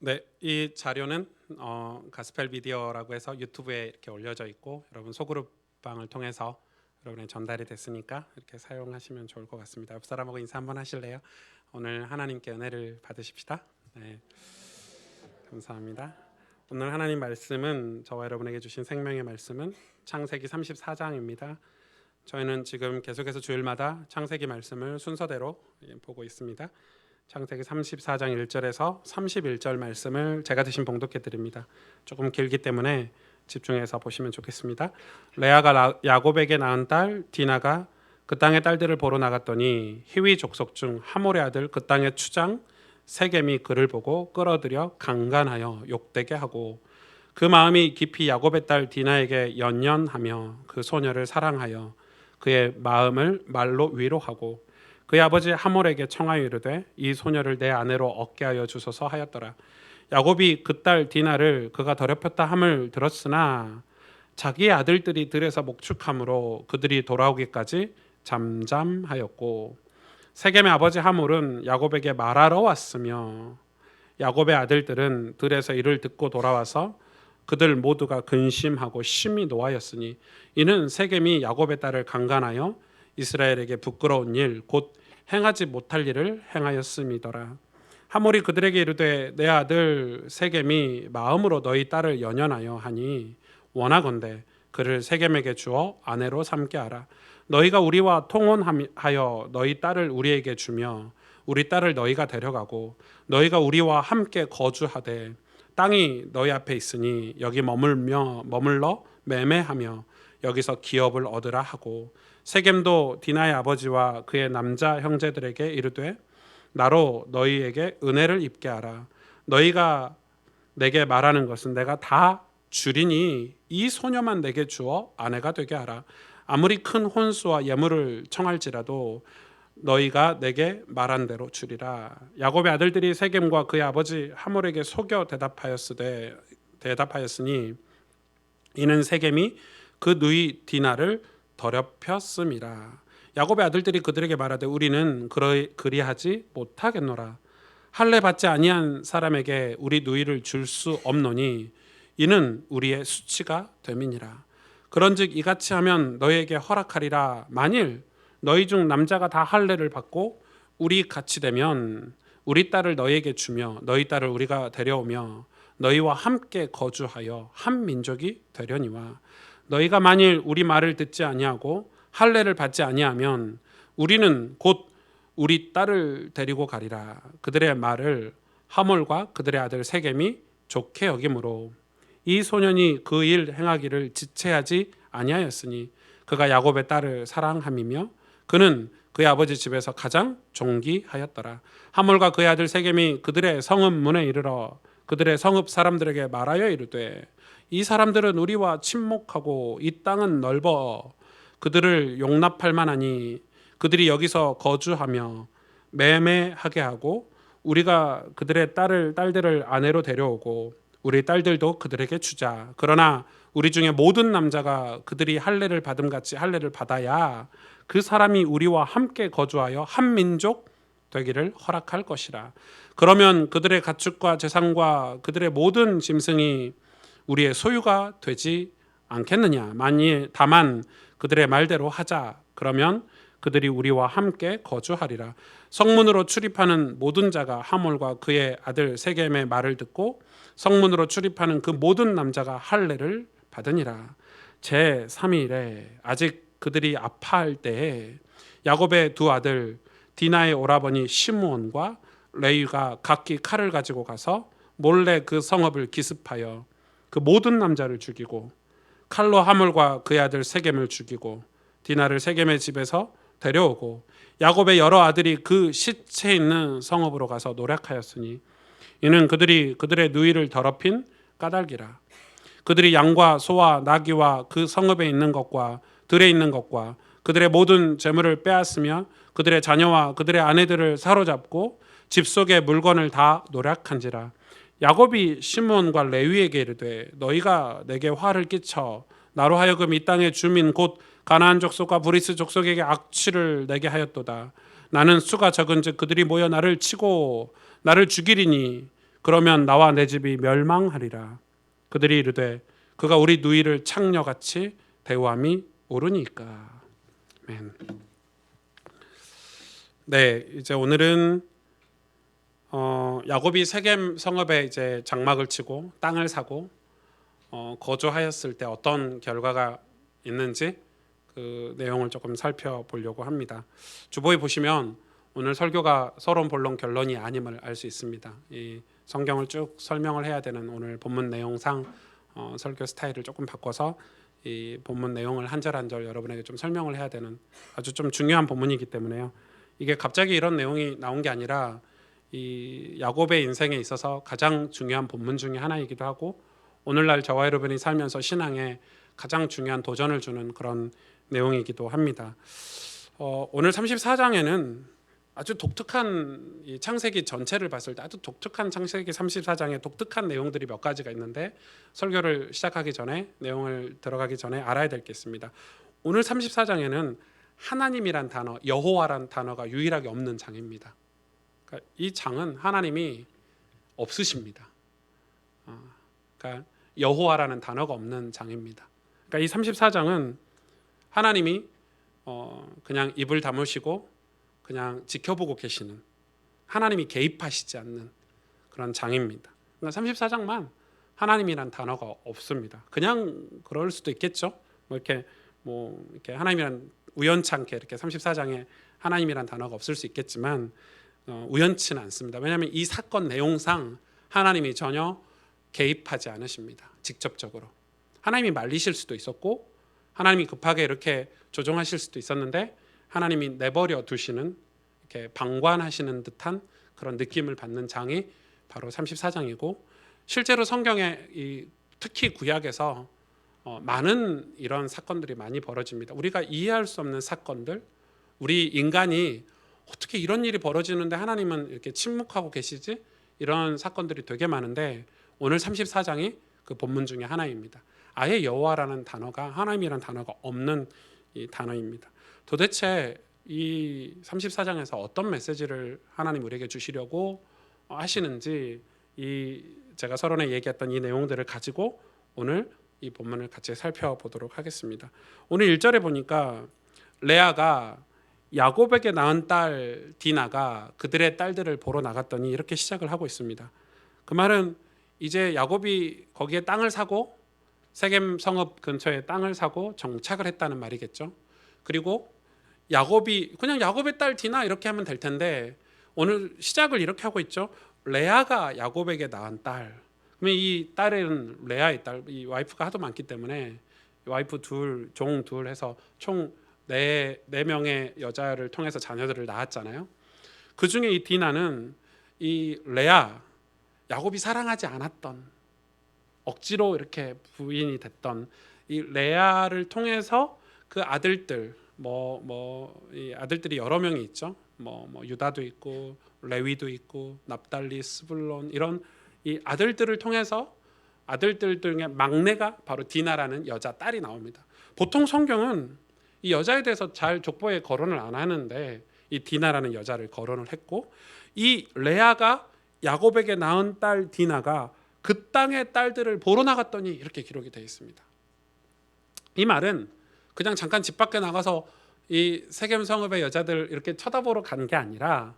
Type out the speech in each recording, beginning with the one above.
네, 이 자료는 가스펠 미디어라고 해서 유튜브에 이렇게 올려져 있고 여러분 소그룹방을 통해서 여러분의 전달이 됐으니까 이렇게 사용하시면 좋을 것 같습니다. 옆 사람하고 인사 한번 하실래요? 오늘 하나님께 은혜를 받으십시다. 네, 감사합니다. 오늘 하나님 말씀은 저와 여러분에게 주신 생명의 말씀은 창세기 34장입니다. 저희는 지금 계속해서 주일마다 창세기 말씀을 순서대로 보고 있습니다. 창세기 34장 1절에서 31절 말씀을 제가 대신 봉독해 드립니다. 조금 길기 때문에 집중해서 보시면 좋겠습니다. 레아가 야곱에게 낳은 딸 디나가 그 땅의 딸들을 보러 나갔더니 히위 족속 중 하몰의 아들 그 땅의 추장 세겜이 그를 보고 끌어들여 강간하여 욕되게 하고 그 마음이 깊이 야곱의 딸 디나에게 연연하며 그 소녀를 사랑하여 그의 마음을 말로 위로하고 그의 아버지 하몰에게 청하여 이르되 이 소녀를 내 아내로 얻게 하여 주소서 하였더라. 야곱이 그 딸 디나를 그가 더럽혔다 함을 들었으나 자기의 아들들이 들에서 목축함으로 그들이 돌아오기까지 잠잠하였고 세겜의 아버지 하몰은 야곱에게 말하러 왔으며 야곱의 아들들은 들에서 이를 듣고 돌아와서 그들 모두가 근심하고 심히 노하였으니 이는 세겜이 야곱의 딸을 강간하여 이스라엘에게 부끄러운 일 곧 행하지 못할 일을 행하였음이더라. 하몰이 그들에게 이르되 내 아들 세겜이 마음으로 너희 딸을 연연하여 하니 원하건대 그를 세겜에게 주어 아내로 삼게 하라. 너희가 우리와 통혼하여 너희 딸을 우리에게 주며 우리 딸을 너희가 데려가고 너희가 우리와 함께 거주하되 땅이 너희 앞에 있으니 여기 머물러 매매하며 여기서 기업을 얻으라 하고 세겜도 디나의 아버지와 그의 남자 형제들에게 이르되 나로 너희에게 은혜를 입게 하라. 너희가 내게 말하는 것은 내가 다 주리니 이 소녀만 내게 주어 아내가 되게 하라. 아무리 큰 혼수와 예물을 청할지라도 너희가 내게 말한 대로 주리라. 야곱의 아들들이 세겜과 그의 아버지 하몰에게 속여 대답하였으니 이는 세겜이 그 누이 디나를 더럽혔음이라. 야곱의 아들들이 그들에게 말하되 우리는 그리하지 못하겠노라. 할례 받지 아니한 사람에게 우리 누이를 줄 수 없노니 이는 우리의 수치가 됨이니라. 그런즉 이같이 하면 너희에게 허락하리라. 만일 너희 중 남자가 다 할례를 받고 우리 같이 되면 우리 딸을 너희에게 주며 너희 딸을 우리가 데려오며 너희와 함께 거주하여 한 민족이 되려니와 너희가 만일 우리 말을 듣지 아니하고 할례를 받지 아니하면 우리는 곧 우리 딸을 데리고 가리라. 그들의 말을 하몰과 그들의 아들 세겜이 좋게 여김으로 이 소년이 그 일 행하기를 지체하지 아니하였으니 그가 야곱의 딸을 사랑함이며 그는 그의 아버지 집에서 가장 존귀하였더라. 하몰과 그의 아들 세겜이 그들의 성읍 문에 이르러 그들의 성읍 사람들에게 말하여 이르되 이 사람들은 우리와 친목하고 이 땅은 넓어 그들을 용납할 만하니 그들이 여기서 거주하며 매매하게 하고 우리가 그들의 딸들을 아내로 데려오고 우리 딸들도 그들에게 주자. 그러나 우리 중에 모든 남자가 그들이 할례를 받음같이 할례를 받아야 그 사람이 우리와 함께 거주하여 한 민족 되기를 허락할 것이라. 그러면 그들의 가축과 재산과 그들의 모든 짐승이 우리의 소유가 되지 않겠느냐. 다만 그들의 말대로 하자. 그러면 그들이 우리와 함께 거주하리라. 성문으로 출입하는 모든 자가 하몰과 그의 아들 세겜의 말을 듣고 성문으로 출입하는 그 모든 남자가 할례를 받으니라. 제 3일에 아직 그들이 아파할 때에 야곱의 두 아들 디나의 오라버니 시므온과 레위가 각기 칼을 가지고 가서 몰래 그 성읍을 기습하여 그 모든 남자를 죽이고 칼로 하몰과 그의 아들 세겜을 죽이고 디나를 세겜의 집에서 데려오고 야곱의 여러 아들이 그 시체 있는 성읍으로 가서 노력하였으니 이는 그들이 그들의 누이를 더럽힌 까닭이라. 그들이 양과 소와 나귀와 그 성읍에 있는 것과 들에 있는 것과 그들의 모든 재물을 빼앗으며 그들의 자녀와 그들의 아내들을 사로잡고 집 속의 물건을 다 노략한지라. 야곱이 시므온과 레위에게 이르되 너희가 내게 화를 끼쳐 나로 하여금 이 땅의 주민 곧 가나안 족속과 브리스 족속에게 악취를 내게 하였도다. 나는 수가 적은즉 그들이 모여 나를 치고 나를 죽이리니 그러면 나와 내 집이 멸망하리라. 그들이 이르되 그가 우리 누이를 창녀같이 대우함이 옳으니까. 아멘. 네, 이제 오늘은 야곱이 세겜 성읍에 이제 장막을 치고 땅을 사고 거주하였을 때 어떤 결과가 있는지 그 내용을 조금 살펴보려고 합니다. 주보에 보시면 오늘 설교가 서론 본론 결론이 아님을 알 수 있습니다. 이 성경을 쭉 설명을 해야 되는 오늘 본문 내용상 설교 스타일을 조금 바꿔서 이 본문 내용을 한 절 한 절 여러분에게 좀 설명을 해야 되는 아주 좀 중요한 본문이기 때문에요. 이게 갑자기 이런 내용이 나온 게 아니라 이 야곱의 인생에 있어서 가장 중요한 본문 중에 하나이기도 하고 오늘날 저와 여러분이 살면서 신앙에 가장 중요한 도전을 주는 그런 내용이기도 합니다. 오늘 34장에는 아주 독특한 이 창세기 전체를 봤을 때 아주 독특한 창세기 34장의 독특한 내용들이 몇 가지가 있는데 설교를 시작하기 전에 내용을 들어가기 전에 알아야 될 게 있습니다. 오늘 34장에는 하나님이란 단어, 여호와란 단어가 유일하게 없는 장입니다. 그러니까 이 장은 하나님이 없으십니다. 그러니까 여호와라는 단어가 없는 장입니다. 그러니까 이 34장은 하나님이 그냥 입을 다무시고 그냥 지켜보고 계시는, 하나님이 개입하시지 않는 그런 장입니다. 그러니까 34장만 하나님이란 단어가 없습니다. 그냥 그럴 수도 있겠죠. 이렇게 하나님이란 우연찮게 이렇게 34장에 하나님이란 단어가 없을 수 있겠지만 우연치는 않습니다. 왜냐하면 이 사건 내용상 하나님이 전혀 개입하지 않으십니다. 직접적으로 하나님이 말리실 수도 있었고 하나님이 급하게 이렇게 조종하실 수도 있었는데 하나님이 내버려 두시는, 이렇게 방관하시는 듯한 그런 느낌을 받는 장이 바로 34장이고 실제로 성경에 특히 구약에서 많은 이런 사건들이 많이 벌어집니다. 우리가 이해할 수 없는 사건들, 우리 인간이 어떻게 이런 일이 벌어지는데 하나님은 이렇게 침묵하고 계시지? 이런 사건들이 되게 많은데 오늘 34장이 그 본문 중에 하나입니다. 아예 여호와라는 단어가, 하나님이라는 단어가 없는 이 단어입니다. 도대체 이 34장에서 어떤 메시지를 하나님 우리에게 주시려고 하시는지 제가 서론에 얘기했던 이 내용들을 가지고 오늘 이 본문을 같이 살펴보도록 하겠습니다. 오늘 1절에 보니까 레아가 야곱에게 낳은 딸 디나가 그들의 딸들을 보러 나갔더니 이렇게 시작을 하고 있습니다. 그 말은 이제 야곱이 거기에 땅을 사고 세겜 성읍 근처에 땅을 사고 정착을 했다는 말이겠죠. 그리고 야곱이 그냥 야곱의 딸 디나 이렇게 하면 될 텐데 오늘 시작을 이렇게 하고 있죠. 레아가 야곱에게 낳은 딸. 그러면 이 딸은 레아의 딸, 이 와이프가 하도 많기 때문에 와이프 둘, 종 둘 해서 총 네 명의 여자를 통해서 자녀들을 낳았잖아요. 그 중에 이 디나는 이 레아, 야곱이 사랑하지 않았던, 억지로 이렇게 부인이 됐던 이 레아를 통해서 그 아들들, 이 아들들이 여러 명이 있죠. 유다도 있고 레위도 있고 납달리, 스불론 이런 이 아들들을 통해서 아들들 중에 막내가 바로 디나라는 여자 딸이 나옵니다. 보통 성경은 이 여자에 대해서 잘 족보에 거론을 안 하는데 이 디나라는 여자를 거론을 했고 이 레아가 야곱에게 낳은 딸 디나가 그 땅의 딸들을 보러 나갔더니 이렇게 기록이 되어 있습니다. 이 말은 그냥 잠깐 집 밖에 나가서 이 세겜 성읍의 여자들 이렇게 쳐다보러 간 게 아니라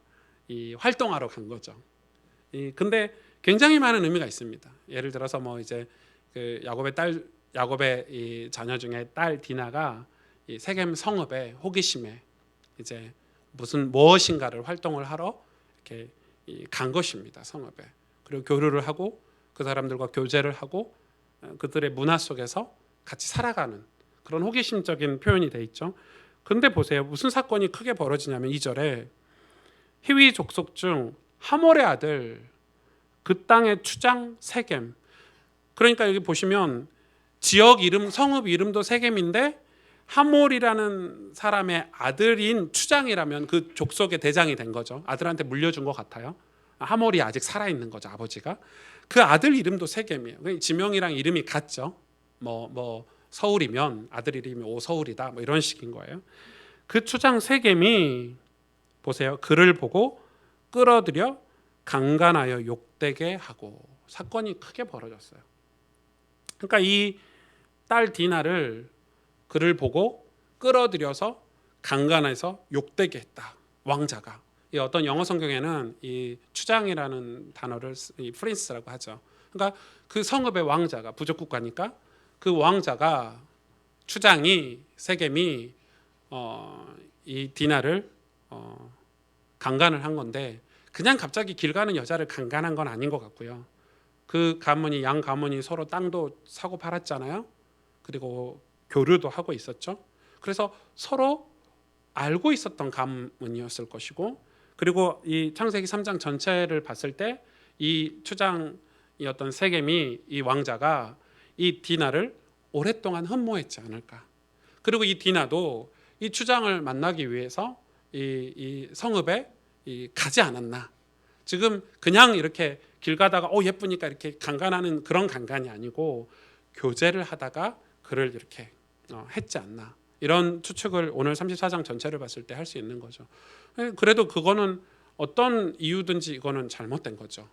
이 활동하러 간 거죠. 근데 굉장히 많은 의미가 있습니다. 예를 들어서 이제 그 야곱의 이 자녀 중에 딸 디나가 이 세겜 성읍의 호기심에 이제 무엇인가를 활동을 하러 이렇게 간 것입니다. 성읍에. 그리고 교류를 하고 그 사람들과 교제를 하고 그들의 문화 속에서 같이 살아가는 그런 호기심적인 표현이 돼 있죠. 근데 보세요. 무슨 사건이 크게 벌어지냐면 2절에 히위 족속 중 하몰의 아들 그 땅의 추장 세겜. 그러니까 여기 보시면 지역 이름, 성읍 이름도 세겜인데 하몰이라는 사람의 아들인 추장이라면 그 족속의 대장이 된 거죠. 아들한테 물려준 것 같아요. 하몰이 아직 살아있는 거죠. 아버지가. 그 아들 이름도 세겜이에요. 지명이랑 이름이 같죠. 서울이면 아들 이름이 오서울이다. 이런 식인 거예요. 그 추장 세겜이 보세요. 그를 보고 끌어들여 강간하여 욕되게 욕되게 하고 사건이 크게 벌어졌어요. 그러니까 이 딸 디나를 그를 보고 끌어들여서 강간해서 욕되게 했다. 왕자가. 이 어떤 영어 성경에는 이 추장이라는 단어를 이 프린스라고 하죠. 그러니까 그 성읍의 왕자가 부족 국가니까 그 왕자가 추장이 세겜이 이 디나를 강간을 한 건데 그냥 갑자기 길 가는 여자를 강간한 건 아닌 것 같고요. 그 가문이 양 가문이 서로 땅도 사고 팔았잖아요. 그리고 교류도 하고 있었죠. 그래서 서로 알고 있었던 가문이었을 것이고 그리고 이 창세기 3장 전체를 봤을 때 이 추장이었던 세겜이 이 왕자가 이 디나를 오랫동안 흠모했지 않을까. 그리고 이 디나도 이 추장을 만나기 위해서 이 성읍에 가지 않았나. 지금 그냥 이렇게 길 가다가 예쁘니까 이렇게 강간하는 그런 강간이 아니고 교제를 하다가 그를 이렇게 했지 않나. 이런 추측을 오늘 34장 전체를 봤을 때 할 수 있는 거죠. 그래도 그거는 어떤 이유든지 이거는 잘못된 거죠.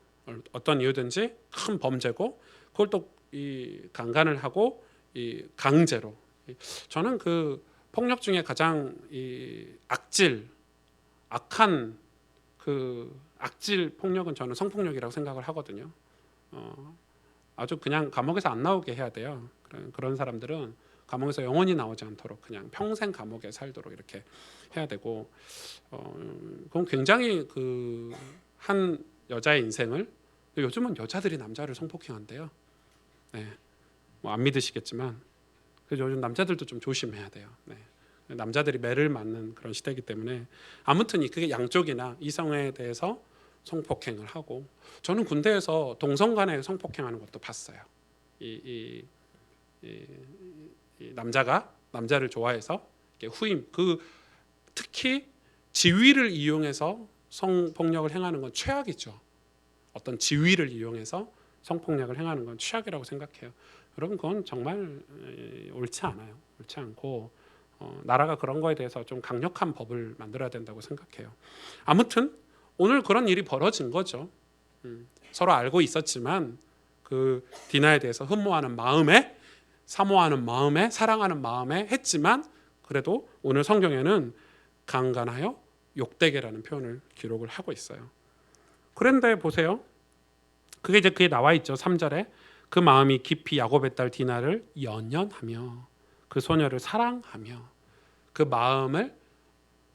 어떤 이유든지 큰 범죄고 그걸 또 이 강간을 하고 이 강제로. 저는 그 폭력 중에 가장 이 악한 그 악질 폭력은 저는 성폭력이라고 생각을 하거든요. 아주 그냥 감옥에서 안 나오게 해야 돼요. 그런 사람들은 감옥에서 영원히 나오지 않도록 그냥 평생 감옥에 살도록 이렇게 해야 되고, 그건 굉장히 그 한 여자의 인생을, 요즘은 여자들이 남자를 성폭행한대요. 네, 뭐 안 믿으시겠지만 그래서 요즘 남자들도 좀 조심해야 돼요. 네. 남자들이 매를 맞는 그런 시대이기 때문에 아무튼 그게 양쪽이나 이성에 대해서 성폭행을 하고, 저는 군대에서 동성 간에 성폭행하는 것도 봤어요. 이 남자가 남자를 좋아해서 후임, 그 특히 지위를 이용해서 성폭력을 행하는 건 최악이죠. 어떤 지위를 이용해서 성폭력을 행하는 건 최악이라고 생각해요. 여러분, 그건 정말 옳지 않아요. 옳지 않고 나라가 그런 거에 대해서 좀 강력한 법을 만들어야 된다고 생각해요. 아무튼 오늘 그런 일이 벌어진 거죠. 서로 알고 있었지만 그 디나에 대해서 흠모하는 마음에, 사모하는 마음에, 사랑하는 마음에 했지만, 그래도 오늘 성경에는 강간하여 욕되게라는 표현을 기록을 하고 있어요. 그런데 보세요. 그게 나와 있죠. 3절에 그 마음이 깊이 야곱의 딸 디나를 연연하며 그 소녀를 사랑하며 그 마음을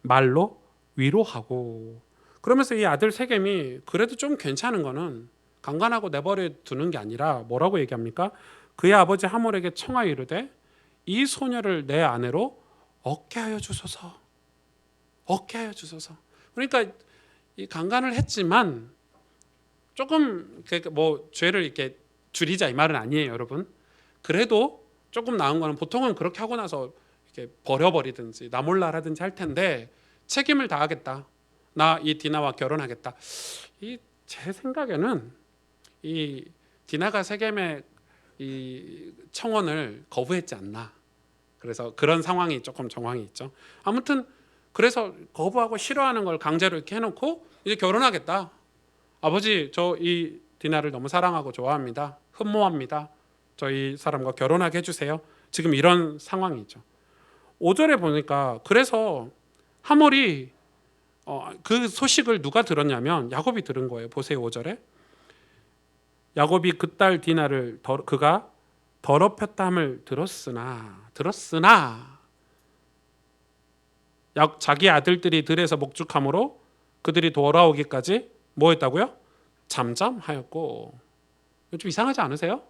말로 위로하고, 그러면서 이 아들 세겜이 그래도 좀 괜찮은 거는 강간하고 내버려 두는 게 아니라 뭐라고 얘기합니까? 그의 아버지 하몰에게 청하여 이르되 이 소녀를 내 아내로 얻게 하여 주소서. 얻게 하여 주소서. 그러니까 이 강간을 했지만 조금 뭐 죄를 이렇게 줄이자 이 말은 아니에요, 여러분. 그래도 조금 나은 거는, 보통은 그렇게 하고 나서 이렇게 버려버리든지 나 몰라 하든지 할 텐데, 책임을 다하겠다, 나 이 디나와 결혼하겠다, 제 생각에는 이 디나가 세겜의 이 청혼을 거부했지 않나. 그래서 그런 상황이 조금 정황이 있죠. 아무튼 그래서 거부하고 싫어하는 걸 강제로 이렇게 해놓고 이제 결혼하겠다. 아버지, 저 이 디나를 너무 사랑하고 좋아합니다. 흠모합니다. 저희 사람과 결혼하게 해주세요. 지금 이런 상황이죠. 5절에 보니까 그래서 하몰이 그 소식을 누가 들었냐면 야곱이 들은 거예요. 보세요, 5절에. 야곱이 그 딸 디나를 그가 더럽혔다 함을 들었으나 자기 아들들이 들에서 목축함으로 그들이 돌아오기까지 뭐 했다고요? 잠잠하였고. 좀 이상하지 않으세요?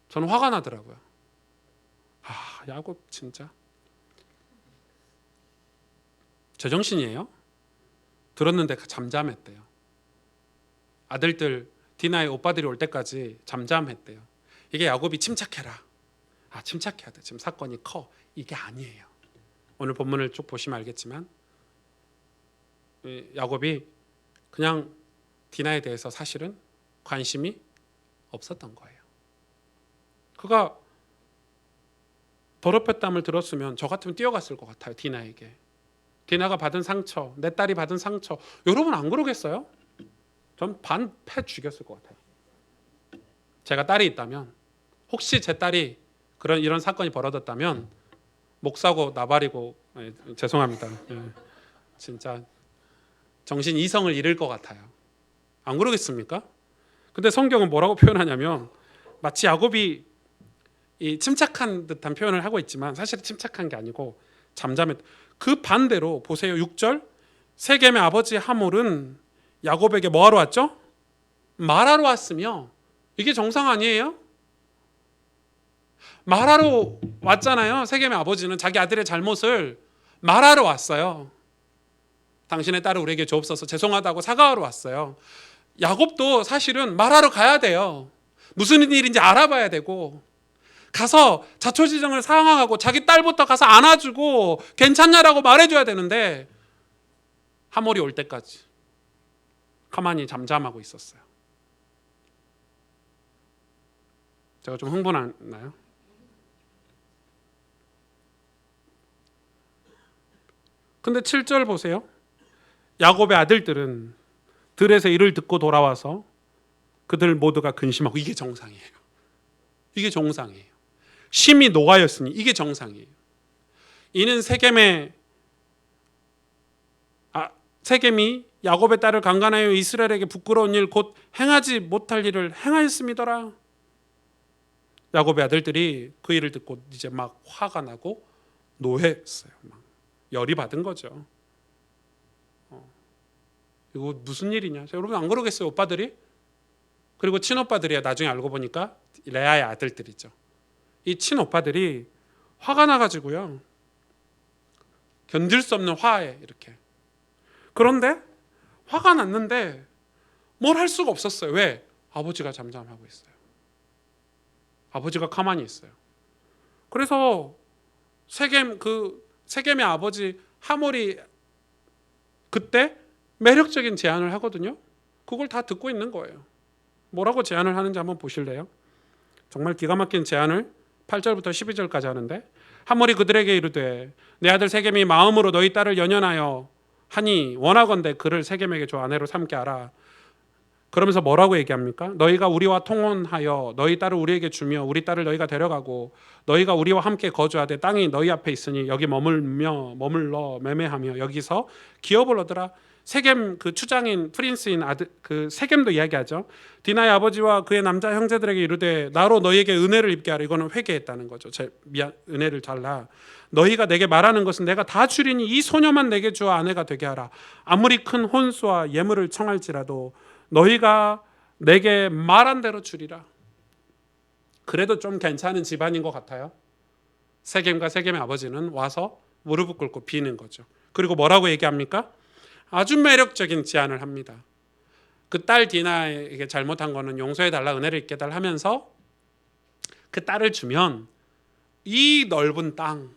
저는 화가 나더라고요. 야곱 진짜 제정신이에요? 들었는데 잠잠했대요. 아들들 디나의 오빠들이 올 때까지 잠잠했대요. 이게 야곱이 침착해라. 침착해야 돼. 지금 사건이 커. 이게 아니에요. 오늘 본문을 쭉 보시면 알겠지만 야곱이 그냥 디나에 대해서 사실은 관심이 없었던 거예요. 그가 더럽혔담을 들었으면 저 같으면 뛰어갔을 것 같아요. 디나에게. 디나가 받은 상처, 내 딸이 받은 상처, 여러분 안 그러겠어요? 전 반 패 죽였을 것 같아요. 제가 딸이 있다면, 혹시 제 딸이 이런 사건이 벌어졌다면 목사고 나발이고, 죄송합니다. 진짜 정신 이성을 잃을 것 같아요. 안 그러겠습니까? 근데 성경은 뭐라고 표현하냐면, 마치 야곱이 이 침착한 듯한 표현을 하고 있지만 사실 침착한 게 아니고 잠잠했. 그 반대로 보세요. 6절, 세겜의 아버지 하몰은 야곱에게 뭐하러 왔죠? 말하러 왔으며, 이게 정상 아니에요? 말하러 왔잖아요. 세겜의 아버지는 자기 아들의 잘못을 말하러 왔어요. 당신의 딸을 우리에게 주옵소서, 죄송하다고 사과하러 왔어요. 야곱도 사실은 말하러 가야 돼요. 무슨 일인지 알아봐야 되고, 가서 자초지종을 상황하고 자기 딸부터 가서 안아주고 괜찮냐라고 말해줘야 되는데, 하몰이 올 때까지 가만히 잠잠하고 있었어요. 제가 좀 흥분하나요? 근데 7절 보세요. 야곱의 아들들은 들에서 이를 듣고 돌아와서 그들 모두가 근심하고, 이게 정상이에요. 이게 정상이에요. 심히 노하였으니 이게 정상이에요. 이는 세겜이 야곱의 딸을 강간하여 이스라엘에게 부끄러운 일 곧 행하지 못할 일을 행하였음이더라. 야곱의 아들들이 그 일을 듣고 이제 막 화가 나고 노했어요. 막 열이 받은 거죠. 이거 무슨 일이냐? 여러분 안 그러겠어요, 오빠들이? 그리고 친오빠들이야. 나중에 알고 보니까 레아의 아들들이죠. 이 친오빠들이 화가 나가지고요, 견딜 수 없는 화에 이렇게. 그런데 화가 났는데 뭘 할 수가 없었어요. 왜? 아버지가 잠잠하고 있어요. 아버지가 가만히 있어요. 그래서 세겜의 아버지 하몰이 그때 매력적인 제안을 하거든요. 그걸 다 듣고 있는 거예요. 뭐라고 제안을 하는지 한번 보실래요? 정말 기가 막힌 제안을 8절부터 12절까지 하는데, 하몰이 그들에게 이르되 내 아들 세겜이 마음으로 너희 딸을 연연하여 하니 원하건대 그를 세겜에게 줘 아내로 삼게 하라. 그러면서 뭐라고 얘기합니까? 너희가 우리와 통혼하여 너희 딸을 우리에게 주며 우리 딸을 너희가 데려가고 너희가 우리와 함께 거주하되 땅이 너희 앞에 있으니 여기 머물러 매매하며 여기서 기업을 얻으라. 세겜 그 추장인 프린스인 아들 그 세겜도 이야기하죠. 디나의 아버지와 그의 남자 형제들에게 이르되 나로 너희에게 은혜를 입게 하라. 이거는 회개했다는 거죠. 은혜를 달라. 너희가 내게 말하는 것은 내가 다 주리니 이 소녀만 내게 주어 아내가 되게 하라. 아무리 큰 혼수와 예물을 청할지라도 너희가 내게 말한 대로 주리라. 그래도 좀 괜찮은 집안인 것 같아요. 세겜과 세겜의 아버지는 와서 무릎을 꿇고 비는 거죠. 그리고 뭐라고 얘기합니까? 아주 매력적인 제안을 합니다. 그 딸 디나에게 잘못한 거는 용서해달라, 은혜를 입게 달라 하면서 그 딸을 주면 이 넓은 땅,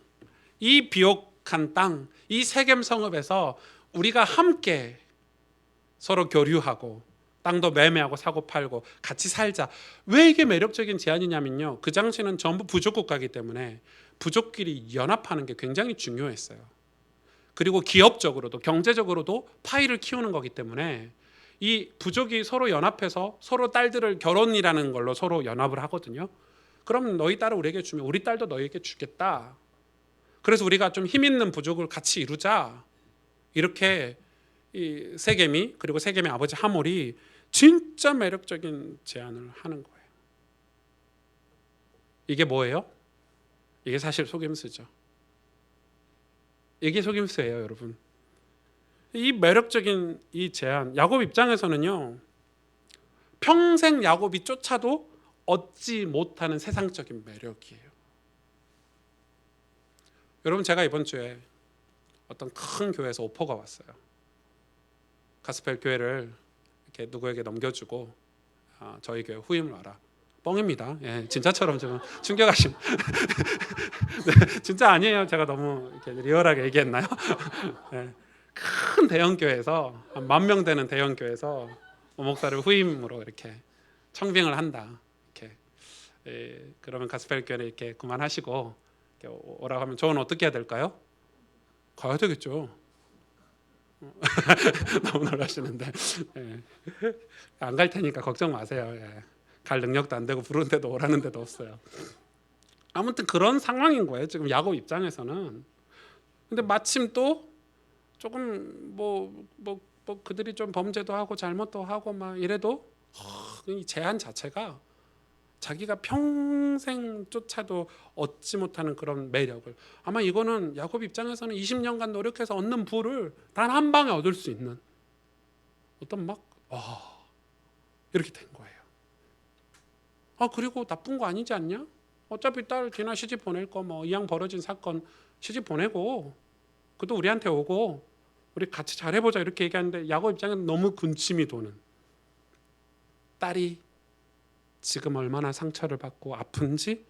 이 비옥한 땅, 이 세겜 성읍에서 우리가 함께 서로 교류하고 땅도 매매하고 사고 팔고 같이 살자. 왜 이게 매력적인 제안이냐면요, 그 당시는 전부 부족 국가이기 때문에 부족끼리 연합하는 게 굉장히 중요했어요. 그리고 기업적으로도 경제적으로도 파이를 키우는 거기 때문에 이 부족이 서로 연합해서 서로 딸들을 결혼이라는 걸로 서로 연합을 하거든요. 그럼 너희 딸을 우리에게 주면 우리 딸도 너희에게 주겠다. 그래서 우리가 좀 힘 있는 부족을 같이 이루자. 이렇게 이 세겜이, 그리고 세겜의 아버지 하몰이 진짜 매력적인 제안을 하는 거예요. 이게 뭐예요? 이게 사실 속임수죠. 이게 속임수예요, 여러분. 이 매력적인 이 제안, 야곱 입장에서는요, 평생 야곱이 쫓아도 얻지 못하는 세상적인 매력이에요. 여러분, 제가 이번 주에 어떤 큰 교회에서 오퍼가 왔어요. 가스펠 교회를 이렇게 누구에게 넘겨주고 저희 교회 후임을 와라. 뻥입니다. 예, 진짜처럼 좀 충격하심. 네, 진짜 아니에요. 제가 너무 이렇게 리얼하게 얘기했나요? 네, 큰 대형 교회에서 한 10,000명 되는 대형 교회에서 목사를 후임으로 이렇게 청빙을 한다. 이렇게 그러면 가스펠 교회는 이렇게 그만하시고 이렇게 오라고 하면 저는 어떻게 해야 될까요? 가야 되겠죠. 너무 놀라시는데 안 갈 테니까 걱정 마세요. 갈 능력도 안 되고 부르는 데도 오라는 데도 없어요. 아무튼 그런 상황인 거예요. 지금 야곱 입장에서는. 근데 마침 또 조금 그들이 좀 범죄도 하고 잘못도 하고 막 이래도 이 제한 자체가 자기가 평생 쫓아도 얻지 못하는 그런 매력을, 아마 이거는 야곱 입장에서는 20년간 노력해서 얻는 부를 단 한 방에 얻을 수 있는 어떤 이렇게 된 거예요. 그리고 나쁜 거 아니지 않냐? 어차피 딸 디나 시집 보낼 거 뭐 이왕 벌어진 사건 시집 보내고 그것도 우리한테 오고 우리 같이 잘해보자 이렇게 얘기하는데 야곱 입장에는 너무 군침이 도는, 딸이 지금 얼마나 상처를 받고 아픈지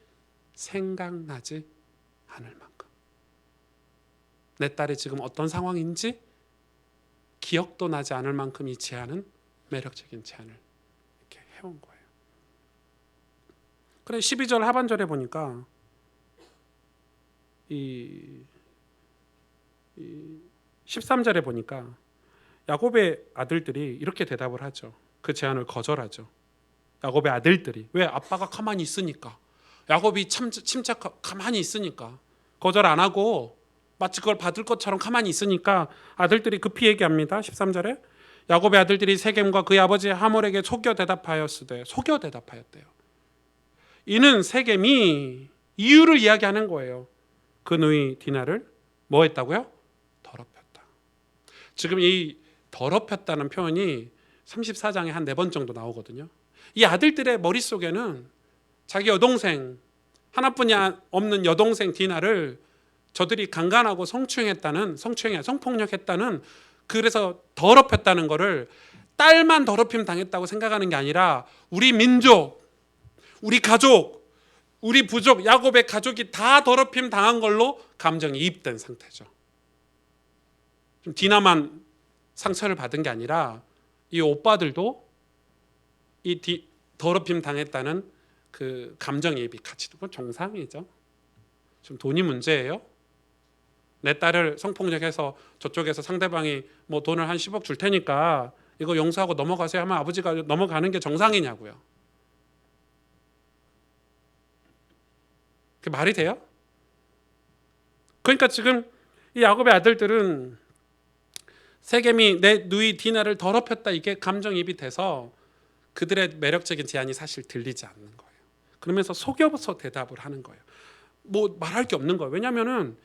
생각나지 않을 만큼, 내 딸이 지금 어떤 상황인지 기억도 나지 않을 만큼 이 제안은 매력적인 제안을 이렇게 해온 거예요. 그래 12절 하반절에 보니까 이 13절에 보니까 야곱의 아들들이 이렇게 대답을 하죠. 그 제안을 거절하죠. 야곱의 아들들이. 왜? 아빠가 가만히 있으니까. 야곱이 가만히 있으니까. 거절 안 하고 마치 그걸 받을 것처럼 가만히 있으니까 아들들이 급히 얘기합니다. 13절에 야곱의 아들들이 세겜과 그의 아버지 하몰에게 속여 대답하였으되, 속여 대답하였대요. 이는 세겜이 이유를 이야기하는 거예요. 그 누이 디나를 뭐 했다고요? 더럽혔다. 지금 이 더럽혔다는 표현이 34장에 한 4번 정도 나오거든요. 이 아들들의 머릿속에는 자기 여동생, 하나뿐이 없는 여동생 디나를 저들이 강간하고 성폭력했다는, 그래서 더럽혔다는 거를 딸만 더럽힘 당했다고 생각하는 게 아니라 우리 민족, 우리 가족, 우리 부족, 야곱의 가족이 다 더럽힘 당한 걸로 감정이 이입된 상태죠. 좀 디나만 상처를 받은 게 아니라 이 오빠들도 이 더럽힘 당했다는 그 감정이입이 같이 정상이죠. 지금 돈이 문제예요. 내 딸을 성폭력해서 저쪽에서 상대방이 뭐 돈을 한 10억 줄 테니까 이거 용서하고 넘어가세요 하면 아버지가 넘어가는 게 정상이냐고요. 그게 말이 돼요? 그러니까 지금 이 야곱의 아들들은 세겜이 내 누이 디나를 더럽혔다, 이게 감정이입이 돼서 그들의 매력적인 제안이 사실 들리지 않는 거예요. 그러면서 속여서 대답을 하는 거예요. 뭐 말할 게 없는 거예요. 왜냐하면은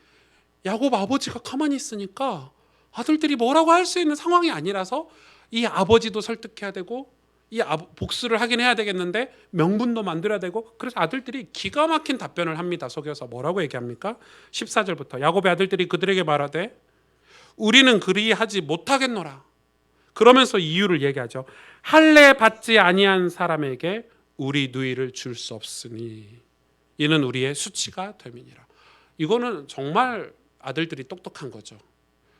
야곱 아버지가 가만히 있으니까 아들들이 뭐라고 할 수 있는 상황이 아니라서 이 아버지도 설득해야 되고 이 복수를 하긴 해야 되겠는데 명분도 만들어야 되고, 그래서 아들들이 기가 막힌 답변을 합니다. 속여서 뭐라고 얘기합니까? 14절부터 야곱의 아들들이 그들에게 말하되 우리는 그리하지 못하겠노라. 그러면서 이유를 얘기하죠. 할례 받지 아니한 사람에게 우리 누이를 줄 수 없으니 이는 우리의 수치가 됨이니라. 이거는 정말 아들들이 똑똑한 거죠.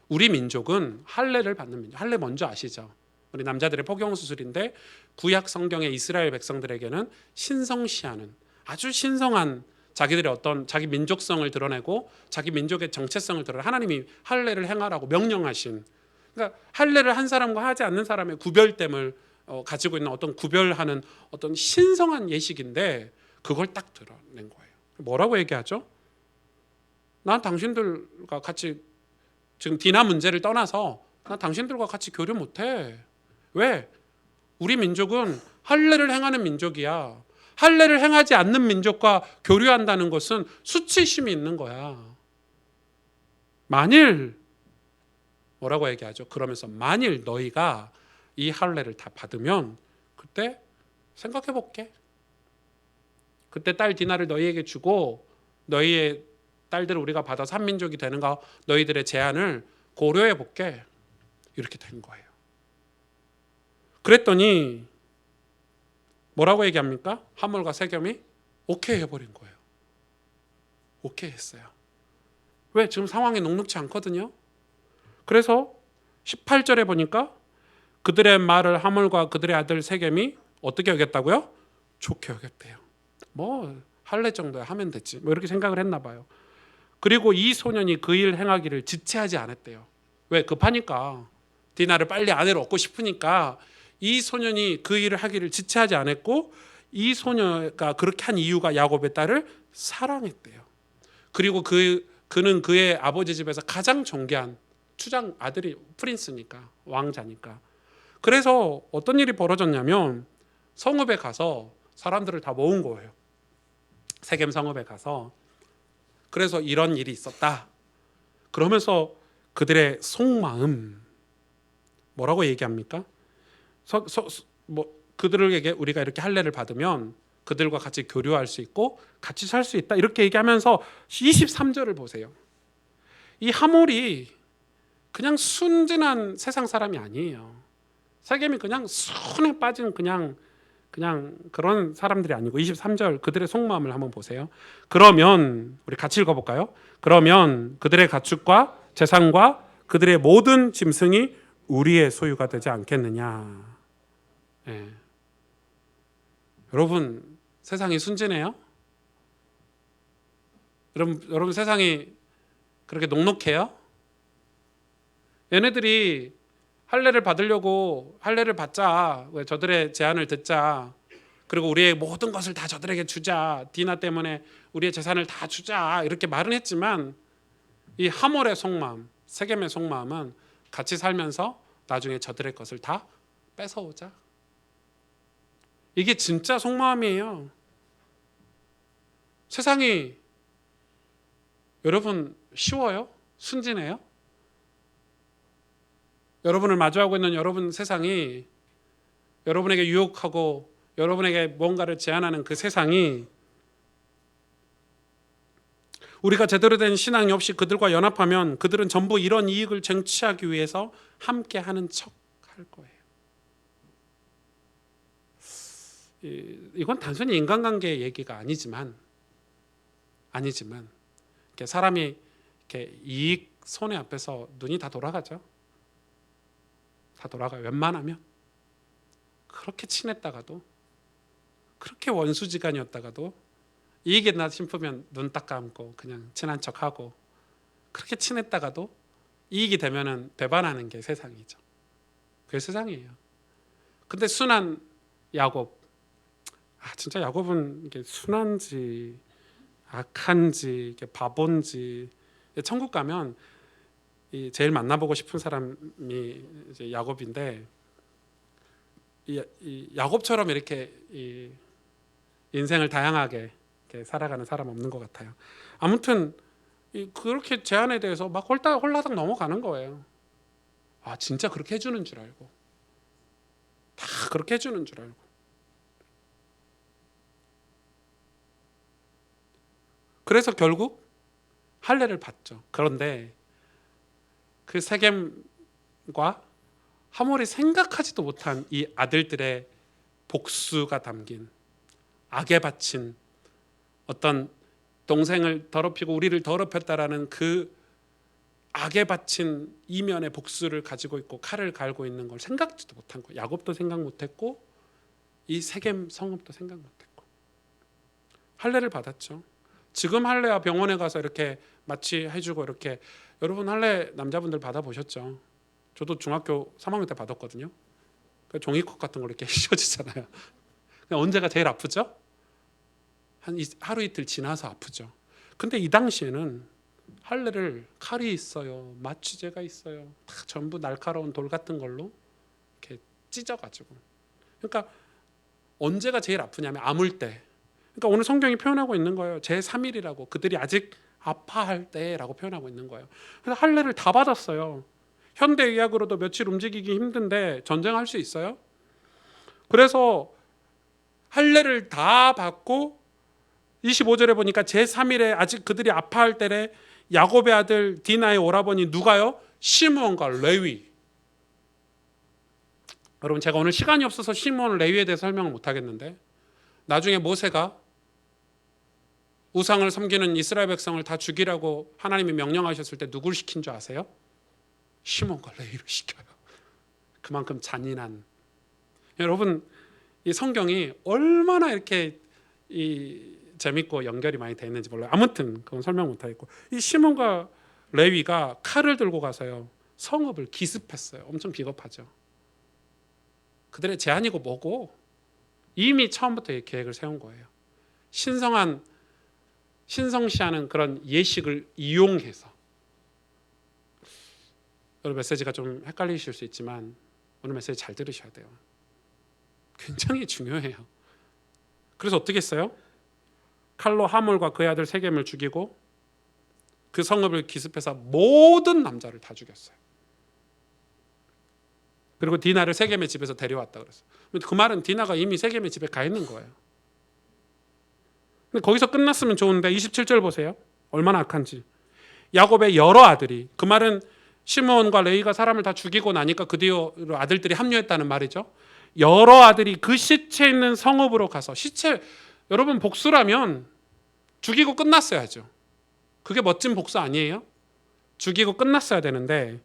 우리 민족은 할례를 받는 민족. 할례 먼저 아시죠? 우리 남자들의 포경수술인데 구약 성경의 이스라엘 백성들에게는 신성시하는 아주 신성한 자기들의 어떤 자기 민족성을 드러내고 자기 민족의 정체성을 드러내 하나님이 할례를 행하라고 명령하신, 그러니까 할례를 한 사람과 하지 않는 사람의 구별됨을 가지고 있는 어떤 구별하는 어떤 신성한 예식인데 그걸 딱 드러낸 거예요. 뭐라고 얘기하죠? 난 당신들과 같이, 지금 디나 문제를 떠나서 난 당신들과 같이 교류 못해. 왜? 우리 민족은 할례를 행하는 민족이야. 할례를 행하지 않는 민족과 교류한다는 것은 수치심이 있는 거야. 만일 뭐라고 얘기하죠? 그러면서 만일 너희가 이 할례를 다 받으면 그때 생각해 볼게. 그때 딸 디나를 너희에게 주고 너희의 딸들을 우리가 받아서 한 민족이 되는 거 너희들의 제안을 고려해 볼게. 이렇게 된 거예요. 그랬더니 뭐라고 얘기합니까? 하몰과 세겜이 오케이 해버린 거예요. 오케이 했어요. 왜? 지금 상황이 녹록지 않거든요. 그래서 18절에 보니까 그들의 말을 하몰과 그들의 아들 세겜이 어떻게 여겼다고요? 좋게 여겼대요. 뭐 할례 정도야 하면 됐지, 뭐 이렇게 생각을 했나 봐요. 그리고 이 소년이 그 일 행하기를 지체하지 않았대요. 왜? 급하니까. 디나를 빨리 아내로 얻고 싶으니까 이 소년이 그 일을 하기를 지체하지 않았고, 이 소녀가 그렇게 한 이유가 야곱의 딸을 사랑했대요. 그리고 그는 그의 아버지 집에서 가장 존귀한 추장 아들이 프린스니까, 왕자니까. 그래서 어떤 일이 벌어졌냐면 성읍에 가서 사람들을 다 모은 거예요. 세겜 성읍에 가서. 그래서 이런 일이 있었다. 그러면서 그들의 속마음 뭐라고 얘기합니까? 그들에게 우리가 이렇게 할례를 받으면 그들과 같이 교류할 수 있고 같이 살 수 있다, 이렇게 얘기하면서 23절을 보세요. 이 하몰이 그냥 순진한 세상 사람이 아니에요. 세겜이 그냥 순에 빠진 그냥 그런 사람들이 아니고, 23절 그들의 속마음을 한번 보세요. 그러면 우리 같이 읽어볼까요? 그러면 그들의 가축과 재산과 그들의 모든 짐승이 우리의 소유가 되지 않겠느냐. 예. 여러분, 세상이 순진해요? 여러분 세상이 그렇게 녹록해요? 얘네들이 할례를 받으려고, 할례를 받자, 왜 저들의 제안을 듣자, 그리고 우리의 모든 것을 다 저들에게 주자, 디나 때문에 우리의 재산을 다 주자, 이렇게 말은 했지만 이 하몰의 속마음, 세겜의 속마음은 같이 살면서 나중에 저들의 것을 다 뺏어오자. 이게 진짜 속마음이에요. 세상이 여러분 쉬워요? 순진해요? 여러분을 마주하고 있는 여러분 세상이, 여러분에게 유혹하고 여러분에게 뭔가를 제안하는 그 세상이, 우리가 제대로 된 신앙이 없이 그들과 연합하면 그들은 전부 이런 이익을 쟁취하기 위해서 함께 하는 척 할 거예요. 이건 단순히 인간관계의 얘기가 아니지만 이렇게 사람이 이렇게 이익 손해 앞에서 눈이 다 돌아가죠. 다 돌아가요. 웬만하면. 그렇게 친했다가도, 그렇게 원수지간이었다가도 이익이 나 싶으면 눈 딱 감고 그냥 친한 척하고, 그렇게 친했다가도 이익이 되면은 배반하는 게 세상이죠. 그게 세상이에요. 근데 순한 야곱, 진짜 야곱은 이게 순한지 악한지 이게 바본지, 천국 가면 제일 만나보고 싶은 사람이 이제 야곱인데, 이 야곱처럼 이렇게 인생을 다양하게 이렇게 살아가는 사람 없는 것 같아요. 아무튼 그렇게 제안에 대해서 막 홀라당 넘어가는 거예요. 진짜 그렇게 해주는 줄 알고, 다 그렇게 해주는 줄 알고. 그래서 결국 할례를 받죠. 그런데 그 세겜과 하몰이 생각하지도 못한 이 아들들의 복수가 담긴, 악에 바친 어떤 동생을 더럽히고 우리를 더럽혔다라는 그 악에 바친 이면의 복수를 가지고 있고 칼을 갈고 있는 걸 생각지도 못한 거예요. 야곱도 생각 못했고 이 세겜 성읍도 생각 못했고. 할례를 받았죠. 지금 할례와 병원에 가서 이렇게 마취 해주고, 이렇게 여러분 할례 남자분들 받아보셨죠? 저도 중학교 3학년 때 받았거든요. 종이컵 같은 걸 이렇게 씌워주잖아요. 언제가 제일 아프죠? 한 하루 이틀 지나서 아프죠. 근데 이 당시에는 할례를, 칼이 있어요, 마취제가 있어요, 다 전부 날카로운 돌 같은 걸로 이렇게 찢어가지고. 그러니까 언제가 제일 아프냐면 아물 때. 그러니까 오늘 성경이 표현하고 있는 거예요. 제3일이라고, 그들이 아직 아파할 때라고 표현하고 있는 거예요. 그래서 할례를 다 받았어요. 현대의학으로도 며칠 움직이기 힘든데 전쟁할 수 있어요? 그래서 할례를 다 받고 25절에 보니까 제3일에 아직 그들이 아파할 때래 야곱의 아들 디나의 오라버니 누가요? 시므온과 레위. 여러분, 제가 오늘 시간이 없어서 시므온, 레위에 대해서 설명을 못 하겠는데, 나중에 모세가 우상을 섬기는 이스라엘 백성을 다 죽이라고 하나님이 명령하셨을 때 누굴 시킨 줄 아세요? 시몬과 레위를 시켜요. 그만큼 잔인한. 여러분, 이 성경이 얼마나 이렇게 재밌고 연결이 많이 돼 있는지 몰라요. 아무튼 그건 설명 못 하겠고, 이 시몬과 레위가 칼을 들고 가서요, 성읍을 기습했어요. 엄청 비겁하죠. 그들의 제안이고 뭐고 이미 처음부터 이 계획을 세운 거예요. 신성시하는 그런 예식을 이용해서. 오늘 메시지가 좀 헷갈리실 수 있지만 오늘 메시지 잘 들으셔야 돼요. 굉장히 중요해요. 그래서 어떻게 했어요? 칼로 하몰과 그의 아들 세겜을 죽이고 그 성읍을 기습해서 모든 남자를 다 죽였어요. 그리고 디나를 세겜의 집에서 데려왔다 그랬어요. 그 말은 디나가 이미 세겜의 집에 가 있는 거예요. 근데 거기서 끝났으면 좋은데 27절 보세요. 얼마나 악한지. 야곱의 여러 아들이, 그 말은 시므온과 레위가 사람을 다 죽이고 나니까 그 뒤로 아들들이 합류했다는 말이죠. 여러 아들이 그 시체 있는 성읍으로 가서, 시체, 여러분 복수라면 죽이고 끝났어야죠. 그게 멋진 복수 아니에요? 죽이고 끝났어야 되는데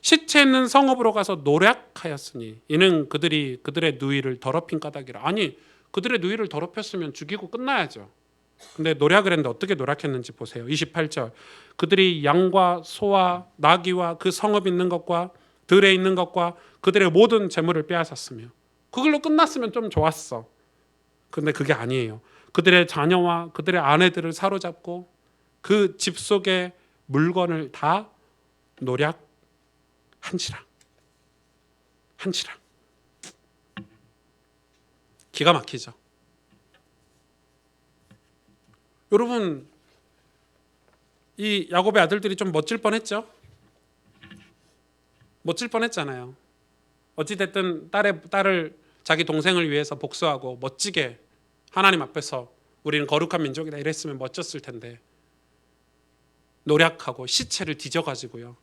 시체 있는 성읍으로 가서 노략하였으니 이는 그들의 누이를 더럽힌 까닭이라. 아니, 그들의 누이를 더럽혔으면 죽이고 끝나야죠. 근데 노략을 했는데 어떻게 노략했는지 보세요. 28절. 그들이 양과 소와 나귀와 그 성읍 있는 것과 들에 있는 것과 그들의 모든 재물을 빼앗았으며. 그걸로 끝났으면 좀 좋았어. 근데 그게 아니에요. 그들의 자녀와 그들의 아내들을 사로잡고 그 집 속의 물건을 다 노략한지라. 기가 막히죠. 여러분, 이 야곱의 아들들이 좀 멋질 뻔했죠. 멋질 뻔했잖아요. 어찌됐든 딸을 자기 동생을 위해서 복수하고 멋지게 하나님 앞에서 우리는 거룩한 민족이다 이랬으면 멋졌을 텐데 노략하고 시체를 뒤져가지고요.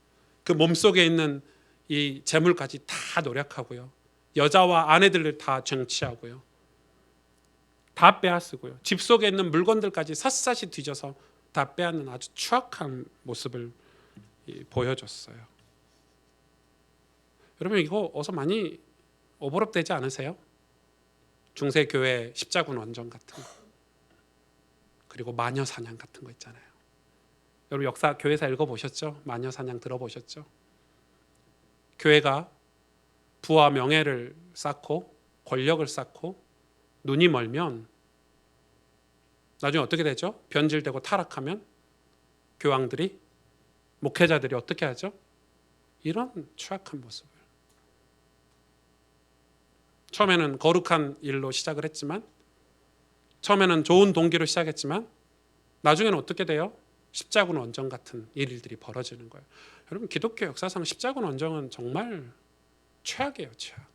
그 몸속에 있는 이 재물까지 다 노략하고요. 여자와 아내들을 다 쟁취하고요. 다 빼앗으고요. 집 속에 있는 물건들까지 샅샅이 뒤져서 다 빼앗는 아주 추악한 모습을 보여줬어요. 여러분 이거 어서 많이 오버랩되지 않으세요? 중세교회 십자군 원정 같은 거, 그리고 마녀 사냥 같은 거 있잖아요. 여러분 역사 교회사 읽어보셨죠? 마녀 사냥 들어보셨죠? 교회가 부와 명예를 쌓고 권력을 쌓고 눈이 멀면 나중에 어떻게 되죠? 변질되고 타락하면 교황들이, 목회자들이 어떻게 하죠? 이런 추악한 모습을. 처음에는 거룩한 일로 시작을 했지만, 처음에는 좋은 동기로 시작했지만 나중에는 어떻게 돼요? 십자군 원정 같은 일들이 벌어지는 거예요. 여러분 기독교 역사상 십자군 원정은 정말 최악이에요. 최악.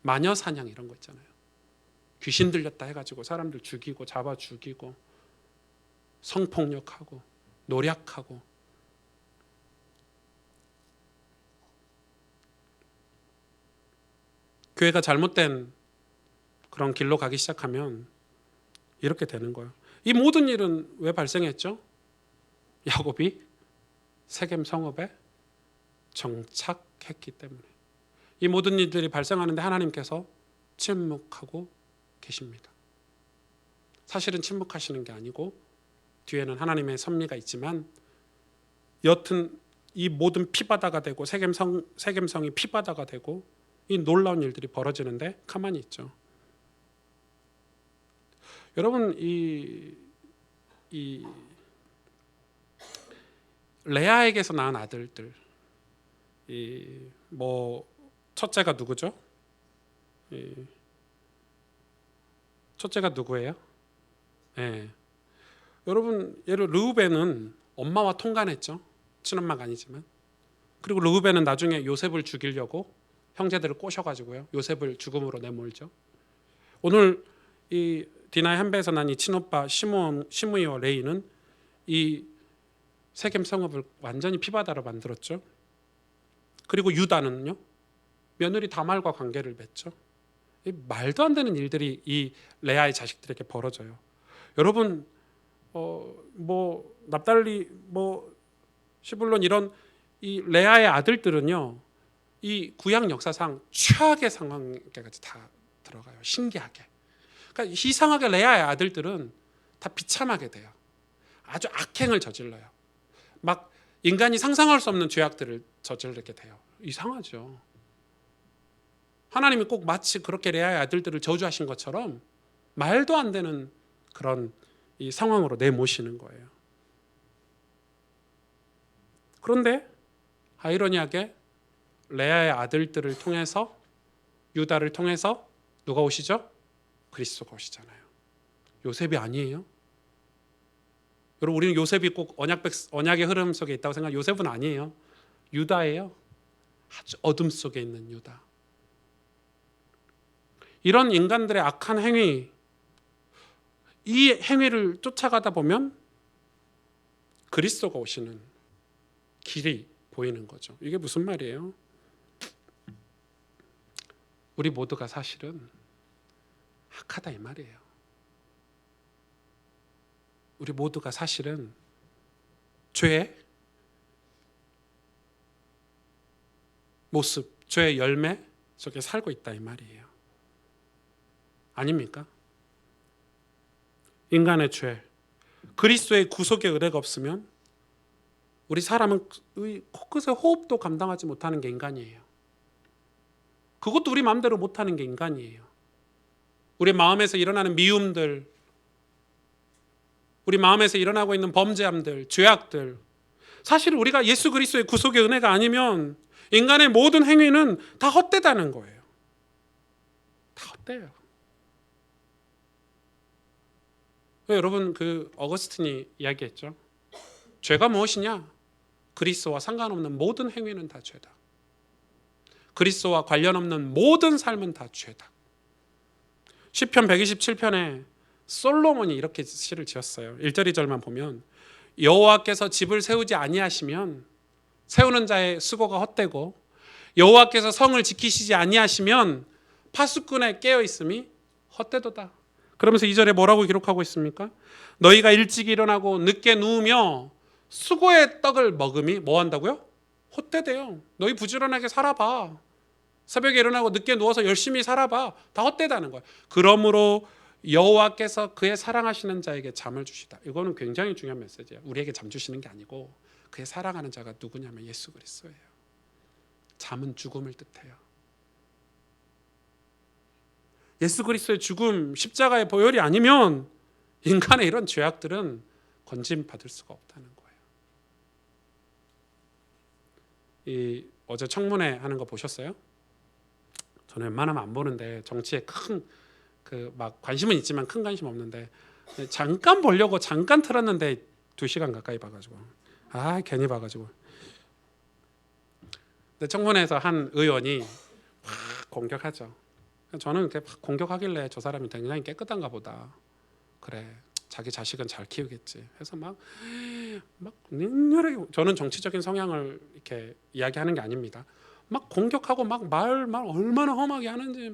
마녀 사냥 이런 거 있잖아요. 귀신 들렸다 해가지고 사람들 죽이고 잡아 죽이고 성폭력하고 노략하고. 교회가 잘못된 그런 길로 가기 시작하면 이렇게 되는 거예요. 이 모든 일은 왜 발생했죠? 야곱이 세겜 성읍에 정착했기 때문에. 이 모든 일들이 발생하는데 하나님께서 침묵하고 계십니다. 사실은 침묵하시는 게 아니고 뒤에는 하나님의 섭리가 있지만 여튼 이 모든 피바다가 되고 세겜성이 피바다가 되고 이 놀라운 일들이 벌어지는데 가만히 있죠. 여러분 이 레아에게서 낳은 아들들, 첫째가 누구죠? 첫째가 누구예요? 네. 여러분 예를 르우벤은 엄마와 통간했죠. 친엄마가 아니지만. 그리고 르우벤은 나중에 요셉을 죽이려고 형제들을 꼬셔가지고요. 요셉을 죽음으로 내몰죠. 오늘 이 디나의 한배에서 난 이 친오빠 시므이와 레이는 이 세겜 성읍을 완전히 피바다로 만들었죠. 그리고 유다는요, 며느리 다말과 관계를 맺죠. 이 말도 안 되는 일들이 이 레아의 자식들에게 벌어져요. 여러분, 납달리, 시블론 이런 이 레아의 아들들은요, 이 구약 역사상 최악의 상황까지 다 들어가요. 신기하게. 그러니까 이상하게 레아의 아들들은 다 비참하게 돼요. 아주 악행을 저질러요. 막 인간이 상상할 수 없는 죄악들을 저지르게 돼요. 이상하죠. 하나님이 꼭 마치 그렇게 레아의 아들들을 저주하신 것처럼 말도 안 되는 그런 이 상황으로 내모시는 거예요. 그런데 아이러니하게 레아의 아들들을 통해서, 유다를 통해서 누가 오시죠? 그리스도가 오시잖아요. 요셉이 아니에요. 여러분, 우리는 요셉이 꼭 언약의 흐름 속에 있다고 생각하면 요셉은 아니에요. 유다예요. 아주 어둠 속에 있는 유다. 이런 인간들의 악한 행위, 이 행위를 쫓아가다 보면 그리스도가 오시는 길이 보이는 거죠. 이게 무슨 말이에요? 우리 모두가 사실은 악하다 이 말이에요. 우리 모두가 사실은 죄의 모습, 죄의 열매 속에 살고 있다 이 말이에요. 아닙니까? 인간의 죄, 그리스도의 구속의 은혜가 없으면 우리 사람은 코끝의 호흡도 감당하지 못하는 게 인간이에요. 그것도 우리 마음대로 못하는 게 인간이에요. 우리 마음에서 일어나는 미움들, 우리 마음에서 일어나고 있는 범죄함들, 죄악들, 사실 우리가 예수 그리스도의 구속의 은혜가 아니면 인간의 모든 행위는 다 헛되다는 거예요. 다 헛돼요. 여러분, 그 어거스틴이 이야기했죠. 죄가 무엇이냐? 그리스도와 상관없는 모든 행위는 다 죄다. 그리스도와 관련 없는 모든 삶은 다 죄다. 시편 127편에 솔로몬이 이렇게 시를 지었어요. 1절 2절만 보면 여호와께서 집을 세우지 아니하시면 세우는 자의 수고가 헛되고 여호와께서 성을 지키시지 아니하시면 파수꾼의 깨어 있음이 헛되도다. 그러면서 2절에 뭐라고 기록하고 있습니까? 너희가 일찍 일어나고 늦게 누우며 수고의 떡을 먹음이 뭐 한다고요? 헛되대요. 너희 부지런하게 살아봐. 새벽에 일어나고 늦게 누워서 열심히 살아봐. 다 헛되다는 거예요. 그러므로 여호와께서 그의 사랑하시는 자에게 잠을 주시다. 이거는 굉장히 중요한 메시지예요. 우리에게 잠 주시는 게 아니고 그의 사랑하는 자가 누구냐면 예수 그리스도예요. 잠은 죽음을 뜻해요. 예수 그리스도의 죽음, 십자가의 보혈이 아니면 인간의 이런 죄악들은 건짐받을 수가 없다는 거예요. 어제 청문회 하는 거 보셨어요? 저는 웬만하면 안 보는데 정치에 큰 막 관심은 있지만 큰 관심 없는데 잠깐 보려고 잠깐 틀었는데 2시간 가까이 봐가지고 괜히 봐가지고. 근데 청문회에서 한 의원이 막 공격하죠. 저는 이렇게 막 공격하길래 저 사람이 굉장히 깨끗한가 보다. 그래, 자기 자식은 잘 키우겠지. 해서 막 능렬하게, 저는 정치적인 성향을 이렇게 이야기하는 게 아닙니다. 막 공격하고 막 말 얼마나 험하게 하는지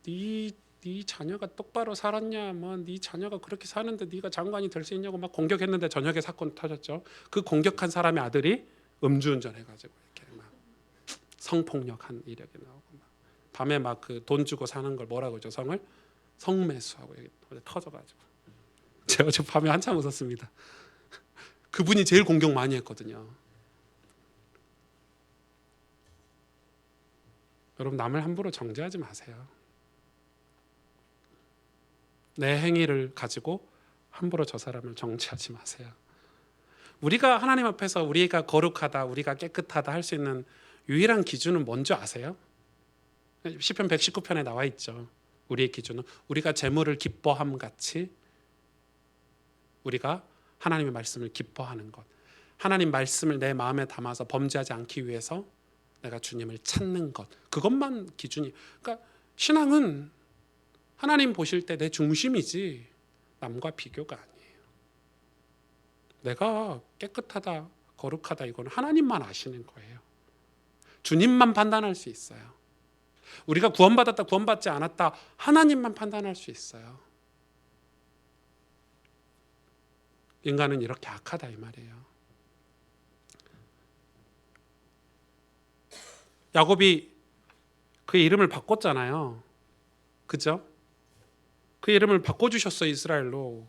네 자녀가 똑바로 살았냐, 네 자녀가 그렇게 사는데 네가 장관이 될 수 있냐고 막 공격했는데 저녁에 사건 터졌죠. 그 공격한 사람의 아들이 음주운전 해가지고 이렇게 막 성폭력한 이력이 나오고 막 밤에 막 그 돈 주고 사는 걸 뭐라고 하죠? 성매수하고 터져가지고 제가 어제 밤에 한참 웃었습니다. 그분이 제일 공격 많이 했거든요. 여러분, 남을 함부로 정죄하지 마세요. 내 행위를 가지고 함부로 저 사람을 정죄하지 마세요. 우리가 하나님 앞에서 우리가 거룩하다, 우리가 깨끗하다 할 수 있는 유일한 기준은 뭔지 아세요? 시편 119편에 나와 있죠. 우리의 기준은 우리가 재물을 기뻐함 같이 우리가 하나님의 말씀을 기뻐하는 것, 하나님 말씀을 내 마음에 담아서 범죄하지 않기 위해서 내가 주님을 찾는 것, 그것만 기준이. 그러니까 신앙은 하나님 보실 때 내 중심이지 남과 비교가 아니에요. 내가 깨끗하다, 거룩하다, 이건 하나님만 아시는 거예요. 주님만 판단할 수 있어요. 우리가 구원받았다, 구원받지 않았다, 하나님만 판단할 수 있어요. 인간은 이렇게 악하다 이 말이에요. 야곱이 그의 이름을 바꿨잖아요. 그죠? 그 이름을 바꿔주셨어요, 이스라엘로.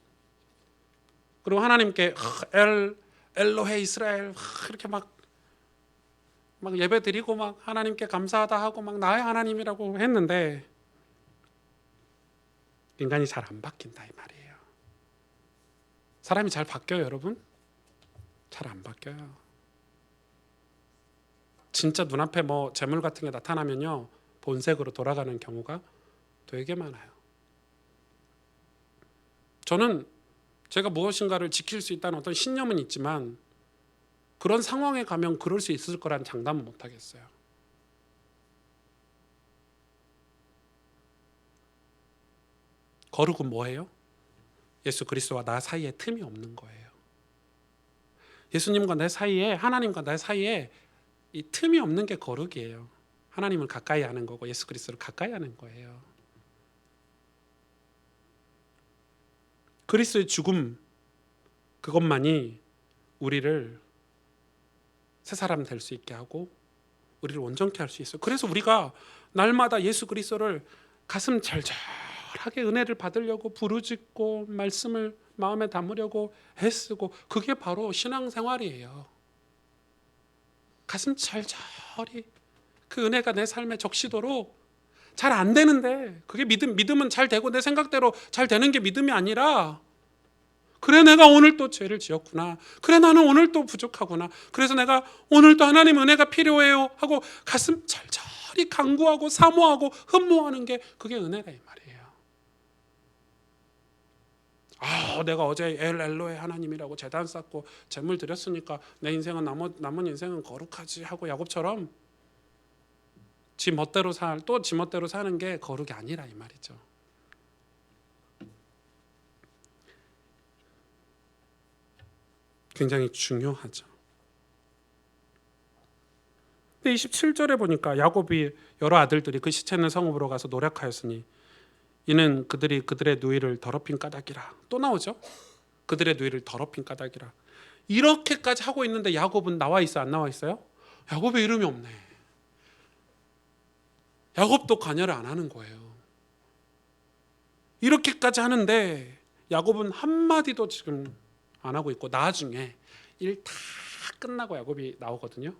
그리고 하나님께 엘 엘로헤 이스라엘 이렇게 막 예배 드리고 막 하나님께 감사하다 하고 막 나의 하나님이라고 했는데 인간이 잘 안 바뀐다 이 말이에요. 사람이 잘 바뀌어요, 여러분? 잘 안 바뀌어요. 진짜 눈앞에 뭐 재물 같은 게 나타나면요, 본색으로 돌아가는 경우가 되게 많아요. 저는 제가 무엇인가를 지킬 수 있다는 어떤 신념은 있지만 그런 상황에 가면 그럴 수 있을 거라는 장담은 못 하겠어요. 거룩은 뭐예요? 예수 그리스도와 나 사이에 틈이 없는 거예요. 예수님과 내 사이에, 하나님과 내 사이에 이 틈이 없는 게 거룩이에요. 하나님을 가까이 하는 거고 예수 그리스도를 가까이 하는 거예요. 그리스도의 죽음, 그것만이 우리를 새 사람 될 수 있게 하고 우리를 온전케 할 수 있어요. 그래서 우리가 날마다 예수 그리스도를 가슴 절절하게 은혜를 받으려고 부르짖고 말씀을 마음에 담으려고 애쓰고, 그게 바로 신앙생활이에요. 가슴 절절히 그 은혜가 내 삶에 적시도록. 잘 안 되는데 그게 믿음은 잘 되고 내 생각대로 잘 되는 게 믿음이 아니라, 그래 내가 오늘 또 죄를 지었구나, 그래 나는 오늘 또 부족하구나, 그래서 내가 오늘 또 하나님 은혜가 필요해요 하고 가슴 절절히 간구하고 사모하고 흠모하는 게, 그게 은혜다 이 말이에요. 내가 어제 엘로의 하나님이라고 제단 쌓고 제물 드렸으니까 내 인생은 남은 인생은 거룩하지 하고 야곱처럼 지 멋대로 사는 게 거룩이 아니라 이 말이죠. 굉장히 중요하죠. 근데 27절에 보니까 야곱이 여러 아들들이 그 시체 있는 성읍으로 가서 노력하였으니 이는 그들이 그들의 누이를 더럽힌 까닭이라. 또 나오죠. 그들의 누이를 더럽힌 까닭이라. 이렇게까지 하고 있는데 야곱은 나와 있어 안 나와 있어요? 야곱의 이름이 없네. 야곱도 관여를 안 하는 거예요. 이렇게까지 하는데 야곱은 한마디도 지금 안 하고 있고, 나중에 일 다 끝나고 야곱이 나오거든요.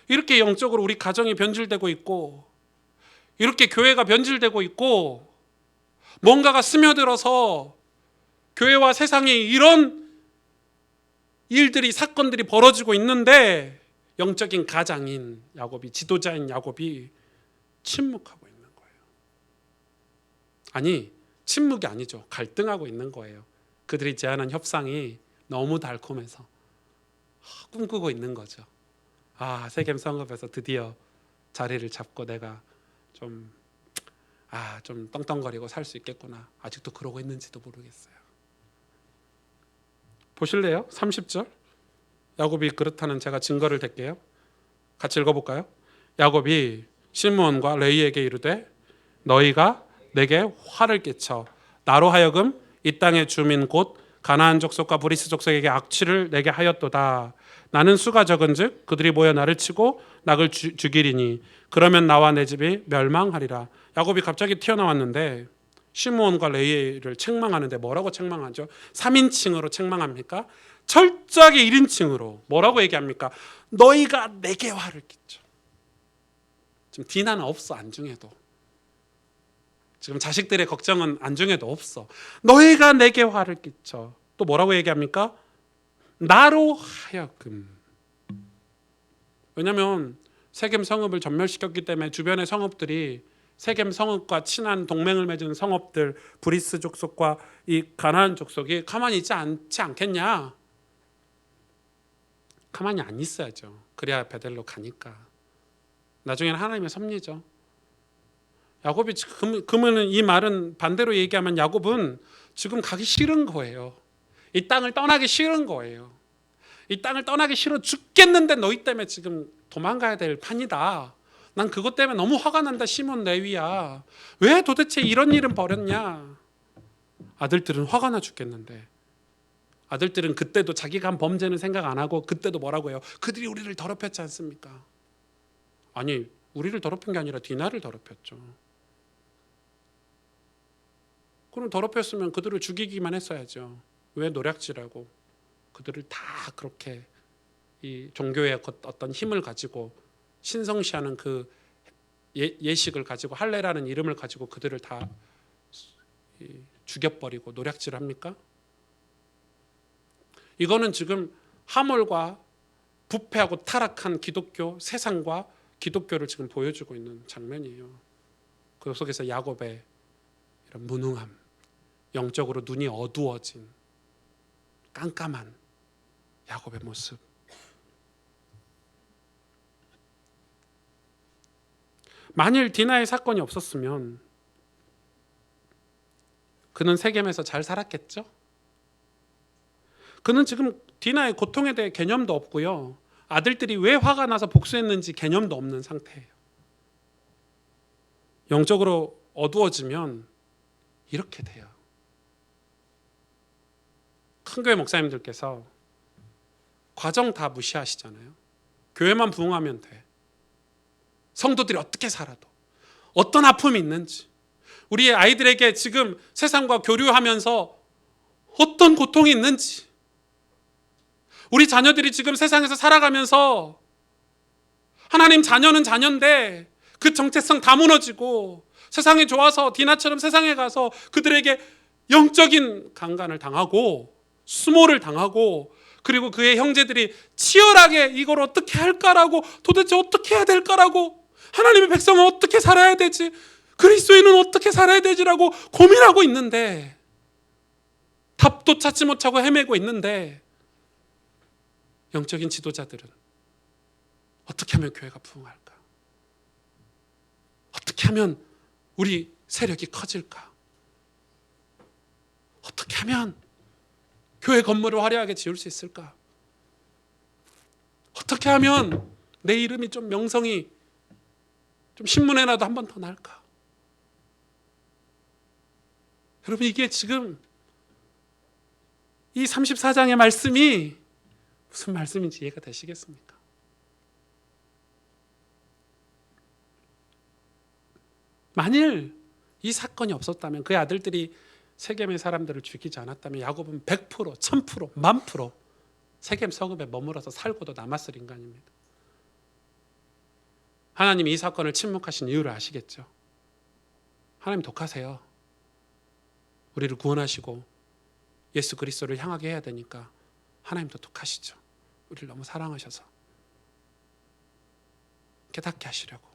이렇게 영적으로 우리 가정이 변질되고 있고, 이렇게 교회가 변질되고 있고, 뭔가가 스며들어서 교회와 세상에 이런 일들이, 사건들이 벌어지고 있는데 영적인 가장인 야곱이, 지도자인 야곱이 침묵하고 있는 거예요. 아니, 침묵이 아니죠. 갈등하고 있는 거예요. 그들이 제안한 협상이 너무 달콤해서 꿈꾸고 있는 거죠. 세겜 성읍에서 드디어 자리를 잡고 내가 좀 떵떵거리고 살 수 있겠구나. 아직도 그러고 있는지도 모르겠어요. 보실래요? 30절. 야곱이 그렇다는 제가 증거를 댈게요. 같이 읽어볼까요? 야곱이 시므온과 레위에게 이르되 너희가 내게 화를 끼쳐 나로 하여금 이 땅의 주민 곧 가나안 족속과 브리스 족속에게 악취를 내게 하였도다. 나는 수가 적은즉 그들이 모여 나를 치고 나를 죽이리니 그러면 나와 내 집이 멸망하리라. 야곱이 갑자기 튀어나왔는데 시므온과 레위를 책망하는데 뭐라고 책망하죠? 3인칭으로 책망합니까? 철저하게 1인칭으로 뭐라고 얘기합니까? 너희가 내게 화를 끼쳐. 지금 디나는 없어, 안중에도. 지금 자식들의 걱정은 안중에도 없어. 너희가 내게 화를 끼쳐. 또 뭐라고 얘기합니까? 나로 하여금. 왜냐하면 세겜 성읍을 전멸시켰기 때문에 주변의 성읍들이 세겜 성읍과 친한 동맹을 맺은 성읍들, 브리스 족속과 이 가나안 족속이 가만히 있지 않지 않겠냐? 가만히 안 있어야죠. 그래야 베델로 가니까. 나중에는 하나님의 섭리죠. 야곱이 그러면 이 말은 반대로 얘기하면 야곱은 지금 가기 싫은 거예요. 이 땅을 떠나기 싫은 거예요. 이 땅을 떠나기 싫어 죽겠는데 너희 때문에 지금 도망가야 될 판이다. 난 그것 때문에 너무 화가 난다. 시몬 레위야, 왜 도대체 이런 일은 벌였냐? 아들들은 화가 나 죽겠는데, 아들들은 그때도 자기가 한 범죄는 생각 안 하고 그때도 뭐라고 해요? 그들이 우리를 더럽혔지 않습니까? 아니, 우리를 더럽힌 게 아니라 디나를 더럽혔죠. 그럼 더럽혔으면 그들을 죽이기만 했어야죠. 왜 노략질하고 그들을 다 그렇게 이 종교의 어떤 힘을 가지고 신성시하는 그 예식을 가지고 할례라는 이름을 가지고 그들을 다 죽여버리고 노략질합니까? 이거는 지금 하몰과 부패하고 타락한 기독교 세상과 기독교를 지금 보여주고 있는 장면이에요. 그 속에서 야곱의 이런 무능함, 영적으로 눈이 어두워진 깜깜한 야곱의 모습. 만일 디나의 사건이 없었으면 그는 세겜에서 잘 살았겠죠? 그는 지금 디나의 고통에 대해 개념도 없고요. 아들들이 왜 화가 나서 복수했는지 개념도 없는 상태예요. 영적으로 어두워지면 이렇게 돼요. 큰교회 목사님들께서 과정 다 무시하시잖아요. 교회만 부흥하면 돼. 성도들이 어떻게 살아도 어떤 아픔이 있는지 우리의 아이들에게 지금 세상과 교류하면서 어떤 고통이 있는지 우리 자녀들이 지금 세상에서 살아가면서 하나님 자녀는 자녀인데 그 정체성 다 무너지고 세상이 좋아서 디나처럼 세상에 가서 그들에게 영적인 강간을 당하고 수모를 당하고 그리고 그의 형제들이 치열하게 이걸 어떻게 할까라고 도대체 어떻게 해야 될까라고 하나님의 백성은 어떻게 살아야 되지? 그리스도인은 어떻게 살아야 되지라고 고민하고 있는데 답도 찾지 못하고 헤매고 있는데 영적인 지도자들은 어떻게 하면 교회가 부흥할까? 어떻게 하면 우리 세력이 커질까? 어떻게 하면 교회 건물을 화려하게 지을 수 있을까? 어떻게 하면 내 이름이 좀 명성이 좀 신문에라도 한 번 더 날까? 여러분 이게 지금 이 34장의 말씀이 무슨 말씀인지 이해가 되시겠습니까? 만일 이 사건이 없었다면 그의 아들들이 세겜의 사람들을 죽이지 않았다면 야곱은 100%, 1000%, 10,000% 세겜 서급에 머물러서 살고도 남았을 인간입니다. 하나님이 이 사건을 침묵하신 이유를 아시겠죠? 하나님 독하세요. 우리를 구원하시고 예수 그리스도를 향하게 해야 되니까 하나님도 독하시죠. 우리를 너무 사랑하셔서 깨닫게 하시려고.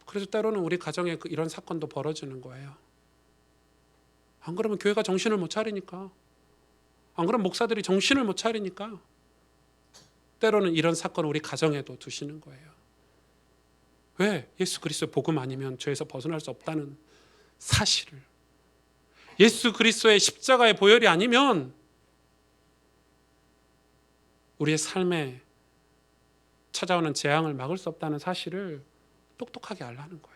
그래서 때로는 우리 가정에 이런 사건도 벌어지는 거예요. 안 그러면 교회가 정신을 못 차리니까, 안 그러면 목사들이 정신을 못 차리니까 때로는 이런 사건을 우리 가정에도 두시는 거예요. 왜? 예수 그리스도 복음 아니면 죄에서 벗어날 수 없다는 사실을, 예수 그리스도의 십자가의 보혈이 아니면 우리의 삶에 찾아오는 재앙을 막을 수 없다는 사실을 똑똑하게 알라는 거예요.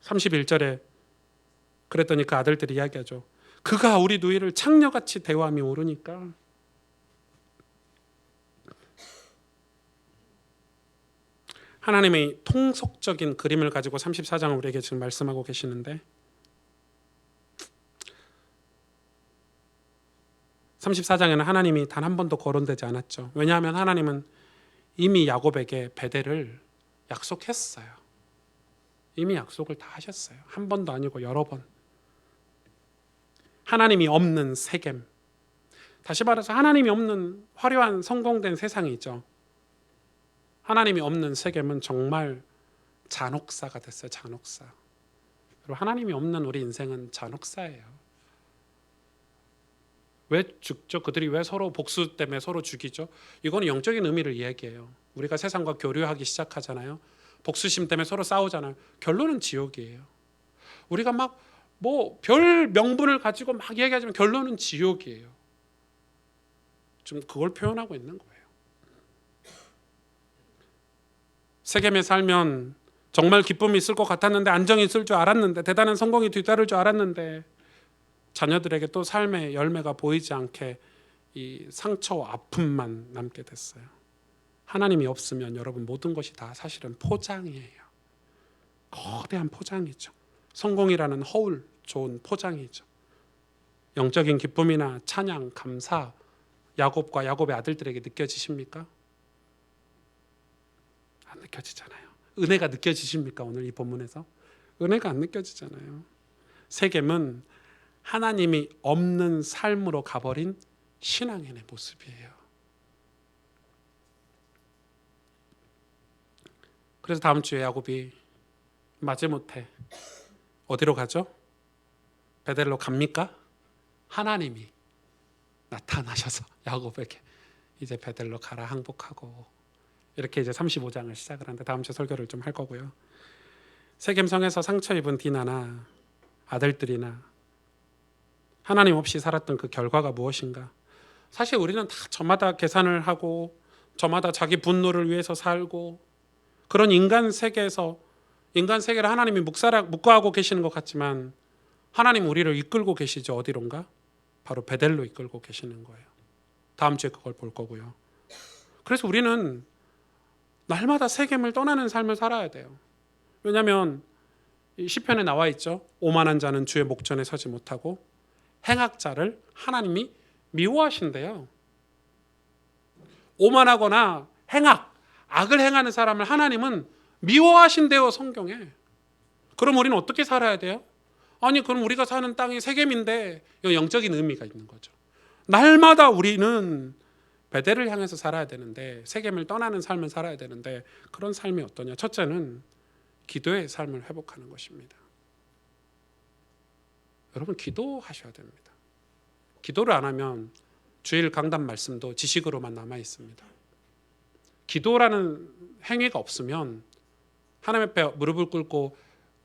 31절에 그랬더니 그 아들들이 이야기하죠. 그가 우리 누이를 창녀같이 대우함이 옳으니까. 하나님의 통속적인 그림을 가지고 34장을 우리에게 지금 말씀하고 계시는데 34장에는 하나님이 단 한 번도 거론되지 않았죠. 왜냐하면 하나님은 이미 야곱에게 베델을 약속했어요. 이미 약속을 다 하셨어요. 한 번도 아니고 여러 번. 하나님이 없는 세겜, 다시 말해서 하나님이 없는 화려한 성공된 세상이죠. 하나님이 없는 세겜은 정말 잔혹사가 됐어요. 잔혹사. 그리고 하나님이 없는 우리 인생은 잔혹사예요. 왜 죽죠? 그들이 왜 서로 복수 때문에 서로 죽이죠? 이거는 영적인 의미를 이야기해요. 우리가 세상과 교류하기 시작하잖아요. 복수심 때문에 서로 싸우잖아요. 결론은 지옥이에요. 우리가 막 뭐 별 명분을 가지고 막 이야기하지만 결론은 지옥이에요. 좀 그걸 표현하고 있는 거예요. 세겜에 살면 정말 기쁨이 있을 것 같았는데, 안정이 있을 줄 알았는데, 대단한 성공이 뒤따를 줄 알았는데 자녀들에게 또 삶의 열매가 보이지 않게 이 상처와 아픔만 남게 됐어요. 하나님이 없으면 여러분 모든 것이 다 사실은 포장이에요. 거대한 포장이죠. 성공이라는 허울 좋은 포장이죠. 영적인 기쁨이나 찬양, 감사, 야곱과 야곱의 아들들에게 느껴지십니까? 안 느껴지잖아요. 은혜가 느껴지십니까? 오늘 이 본문에서 은혜가 안 느껴지잖아요. 세겜은 하나님이 없는 삶으로 가버린 신앙인의 모습이에요. 그래서 다음 주에 야곱이 마지못해 어디로 가죠? 베델로 갑니까? 하나님이 나타나셔서 야곱에게 이제 베델로 가라 항복하고, 이렇게 이제 35장을 시작을 하는데 다음 주 설교를 좀 할 거고요. 세겜성에서 상처 입은 디나나 아들들이나 하나님 없이 살았던 그 결과가 무엇인가? 사실 우리는 다 저마다 계산을 하고 저마다 자기 분노를 위해서 살고 그런 인간 세계에서 인간 세계를 하나님이 묵과하고 계시는 것 같지만 하나님 우리를 이끌고 계시죠. 어디론가? 바로 베델로 이끌고 계시는 거예요. 다음 주에 그걸 볼 거고요. 그래서 우리는 날마다 세겜을 떠나는 삶을 살아야 돼요. 왜냐하면 시편에 나와 있죠. 오만한 자는 주의 목전에 서지 못하고 행악자를 하나님이 미워하신대요. 오만하거나 악을 행하는 사람을 하나님은 미워하신대요, 성경에. 그럼 우리는 어떻게 살아야 돼요? 아니, 그럼 우리가 사는 땅이 세겜인데 영적인 의미가 있는 거죠. 날마다 우리는 베델을 향해서 살아야 되는데, 세겜을 떠나는 삶을 살아야 되는데, 그런 삶이 어떠냐? 첫째는 기도의 삶을 회복하는 것입니다. 여러분, 기도하셔야 됩니다. 기도를 안 하면 주일 강단 말씀도 지식으로만 남아 있습니다. 기도라는 행위가 없으면 하나님 앞에 무릎을 꿇고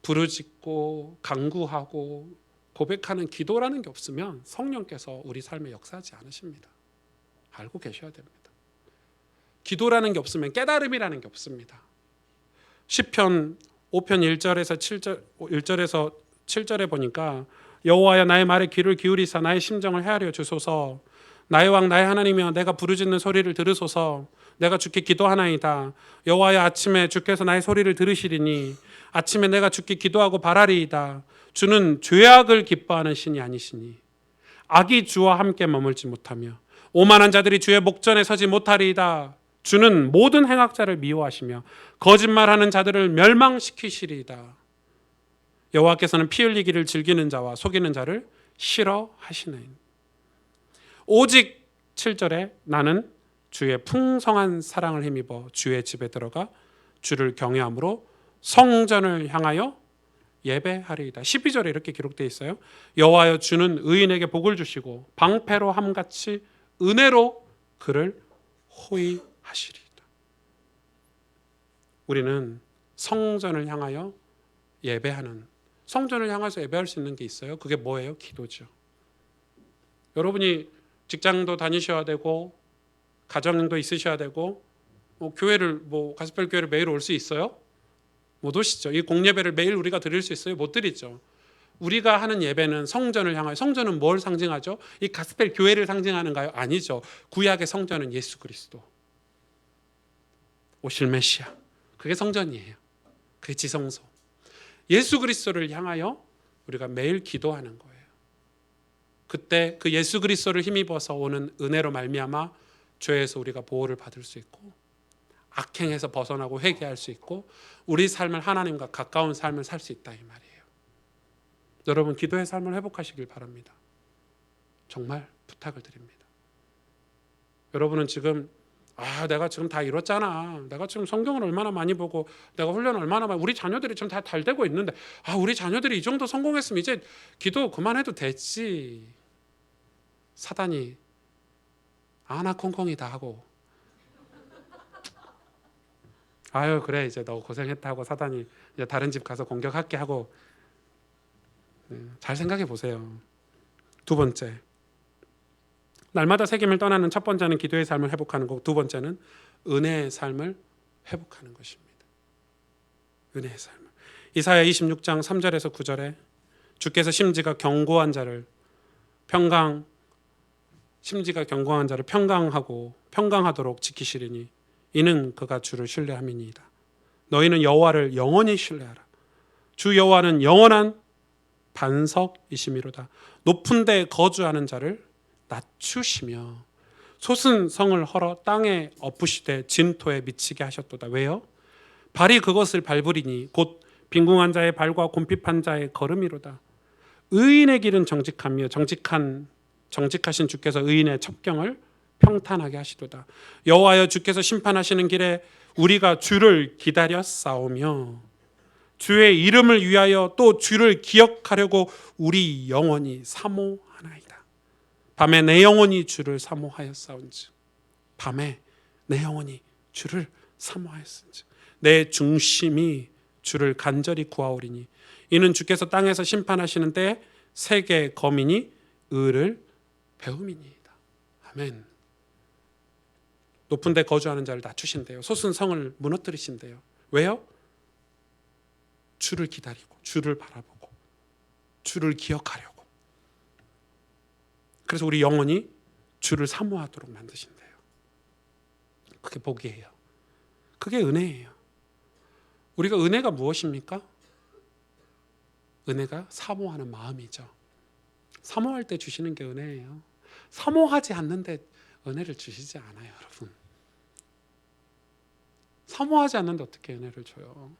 부르짖고 간구하고 고백하는 기도라는 게 없으면 성령께서 우리 삶에 역사하지 않으십니다. 알고 계셔야 됩니다. 기도라는 게 없으면 깨달음이라는 게 없습니다. 시편 5편 1절에서 7절에 보니까 여호와여 나의 말에 귀를 기울이사 나의 심정을 헤아려 주소서. 나의 왕 나의 하나님이여 내가 부르짖는 소리를 들으소서. 내가 주께 기도하나이다. 여호와여 아침에 주께서 나의 소리를 들으시리니 아침에 내가 주께 기도하고 바라리이다. 주는 죄악을 기뻐하는 신이 아니시니 악이 주와 함께 머물지 못하며 오만한 자들이 주의 목전에 서지 못하리이다. 주는 모든 행악자를 미워하시며 거짓말하는 자들을 멸망시키시리이다. 여호와께서는 피 흘리기를 즐기는 자와 속이는 자를 싫어하시나이다. 오직 7절에 나는 주의 풍성한 사랑을 힘입어 주의 집에 들어가 주를 경외함으로 성전을 향하여 예배하리이다. 12절에 이렇게 기록되어 있어요. 여호와여 주는 의인에게 복을 주시고 방패로 함같이 은혜로 그를 호위하시리이다. 우리는 성전을 향하여 예배하는, 성전을 향해서 예배할 수 있는 게 있어요. 그게 뭐예요? 기도죠. 여러분이 직장도 다니셔야 되고 가정도 있으셔야 되고 교회를 가스펠 교회를 매일 올 수 있어요? 못 오시죠. 이 공예배를 매일 우리가 드릴 수 있어요? 못 드리죠. 우리가 하는 예배는 성전을 향하여, 성전은 뭘 상징하죠? 이 가스펠 교회를 상징하는가요? 아니죠. 구약의 성전은 예수 그리스도, 오실 메시아, 그게 성전이에요. 그게 지성소. 예수 그리스도를 향하여 우리가 매일 기도하는 거예요. 그때 그 예수 그리스도를 힘입어서 오는 은혜로 말미암아 죄에서 우리가 보호를 받을 수 있고 악행에서 벗어나고 회개할 수 있고 우리 삶을 하나님과 가까운 삶을 살 수 있다 이 말이에요. 여러분, 기도의 삶을 회복하시길 바랍니다. 정말 부탁을 드립니다. 여러분은 지금 내가 지금 다 이뤘잖아. 내가 지금 성경을 얼마나 많이 보고 내가 훈련을 얼마나 많이, 우리 자녀들이 지금 다 잘 되고 있는데 우리 자녀들이 이 정도 성공했으면 이제 기도 그만해도 됐지. 사단이 나 콩콩이다 하고 그래 이제 너 고생했다 하고 사단이 이제 다른 집 가서 공격할게 하고, 잘 생각해 보세요. 두 번째, 날마다 세겜을 떠나는 첫 번째는 기도의 삶을 회복하는 거고, 두 번째는 은혜의 삶을 회복하는 것입니다. 은혜의 삶을. 이사야 26장 3절에서 9절에 주께서 심지가 견고한 자를 평강하고 평강하도록 지키시리니 이는 그가 주를 신뢰함이니이다. 너희는 여호와를 영원히 신뢰하라. 주 여호와는 영원한 반석이심이로다. 높은 데 거주하는 자를 낮추시며 솟은 성을 헐어 땅에 엎으시되 진토에 미치게 하셨도다. 왜요? 발이 그것을 밟으리니 곧 빈궁한 자의 발과 곰핍한 자의 걸음이로다. 의인의 길은 정직하며 정직하신 주께서 의인의 첩경을 평탄하게 하시도다. 여호와여 주께서 심판하시는 길에 우리가 주를 기다려 싸우며 주의 이름을 위하여 또 주를 기억하려고 우리 영혼이 사모하나이다. 밤에 내 영혼이 주를 사모하였사온즉 밤에 내 영혼이 주를 사모하였은즉 내 중심이 주를 간절히 구하오리니 이는 주께서 땅에서 심판하시는 때에 세계 거민이 의를 배움이니이다. 아멘. 높은 데 거주하는 자를 낮추신대요. 솟은 성을 무너뜨리신대요. 왜요? 주를 기다리고 주를 바라보고 주를 기억하려고. 그래서 우리 영혼이 주를 사모하도록 만드신대요. 그게 복이에요. 그게 은혜예요. 우리가 은혜가 무엇입니까? 은혜가 사모하는 마음이죠. 사모할 때 주시는 게 은혜예요. 사모하지 않는데 은혜를 주시지 않아요, 여러분. 사모하지 않는데 어떻게 은혜를 줘요?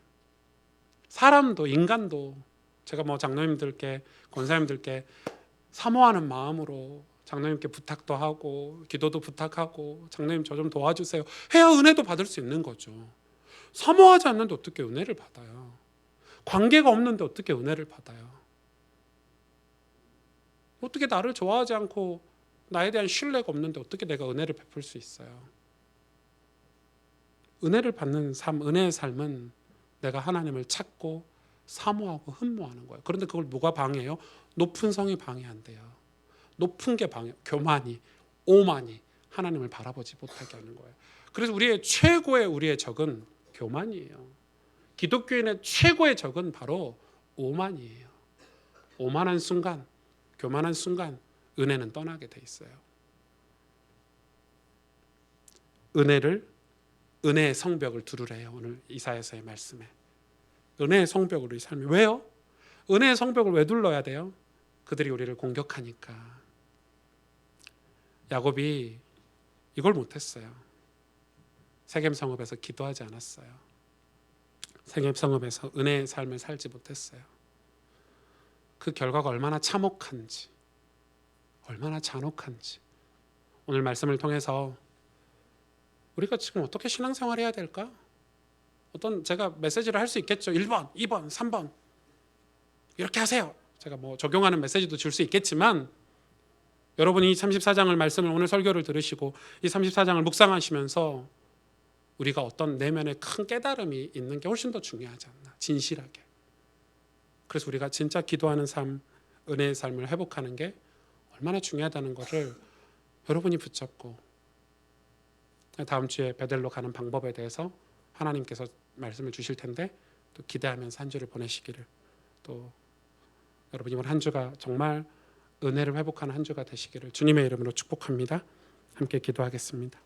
사람도 인간도 제가 장로님들께 권사님들께 사모하는 마음으로 장로님께 부탁도 하고 기도도 부탁하고 장로님 저 좀 도와주세요 해야 은혜도 받을 수 있는 거죠. 사모하지 않는데 어떻게 은혜를 받아요? 관계가 없는데 어떻게 은혜를 받아요? 어떻게 나를 좋아하지 않고 나에 대한 신뢰가 없는데 어떻게 내가 은혜를 베풀 수 있어요? 은혜를 받는 삶, 은혜의 삶은 내가 하나님을 찾고 사모하고 흠모하는 거예요. 그런데 그걸 누가 방해해요? 높은 성이 방해한대요. 높은 게 방해, 교만이, 오만이 하나님을 바라보지 못하게 하는 거예요. 그래서 우리의 적은 교만이에요. 기독교인의 최고의 적은 바로 오만이에요. 오만한 순간, 교만한 순간 은혜는 떠나게 돼 있어요. 은혜의 성벽을 두르래요. 오늘 이사야서의 말씀에. 은혜의 성벽으로 이 삶이. 왜요? 은혜의 성벽을 왜 둘러야 돼요? 그들이 우리를 공격하니까. 야곱이 이걸 못했어요. 세겜성읍에서 기도하지 않았어요. 세겜성읍에서 은혜의 삶을 살지 못했어요. 그 결과가 얼마나 참혹한지, 얼마나 잔혹한지 오늘 말씀을 통해서 우리가 지금 어떻게 신앙생활 해야 될까? 제가 메시지를 할 수 있겠죠. 1번, 2번, 3번 이렇게 하세요. 제가 적용하는 메시지도 줄 수 있겠지만 여러분이 이 34장을 말씀을 오늘 설교를 들으시고 이 34장을 묵상하시면서 우리가 어떤 내면에 큰 깨달음이 있는 게 훨씬 더 중요하지 않나. 진실하게. 그래서 우리가 진짜 기도하는 삶, 은혜의 삶을 회복하는 게 얼마나 중요하다는 것을 여러분이 붙잡고 다음 주에 베델로 가는 방법에 대해서 하나님께서 말씀을 주실 텐데 또 기대하면서 한 주를 보내시기를, 또 여러분 이번 한 주가 정말 은혜를 회복하는 한 주가 되시기를 주님의 이름으로 축복합니다. 함께 기도하겠습니다.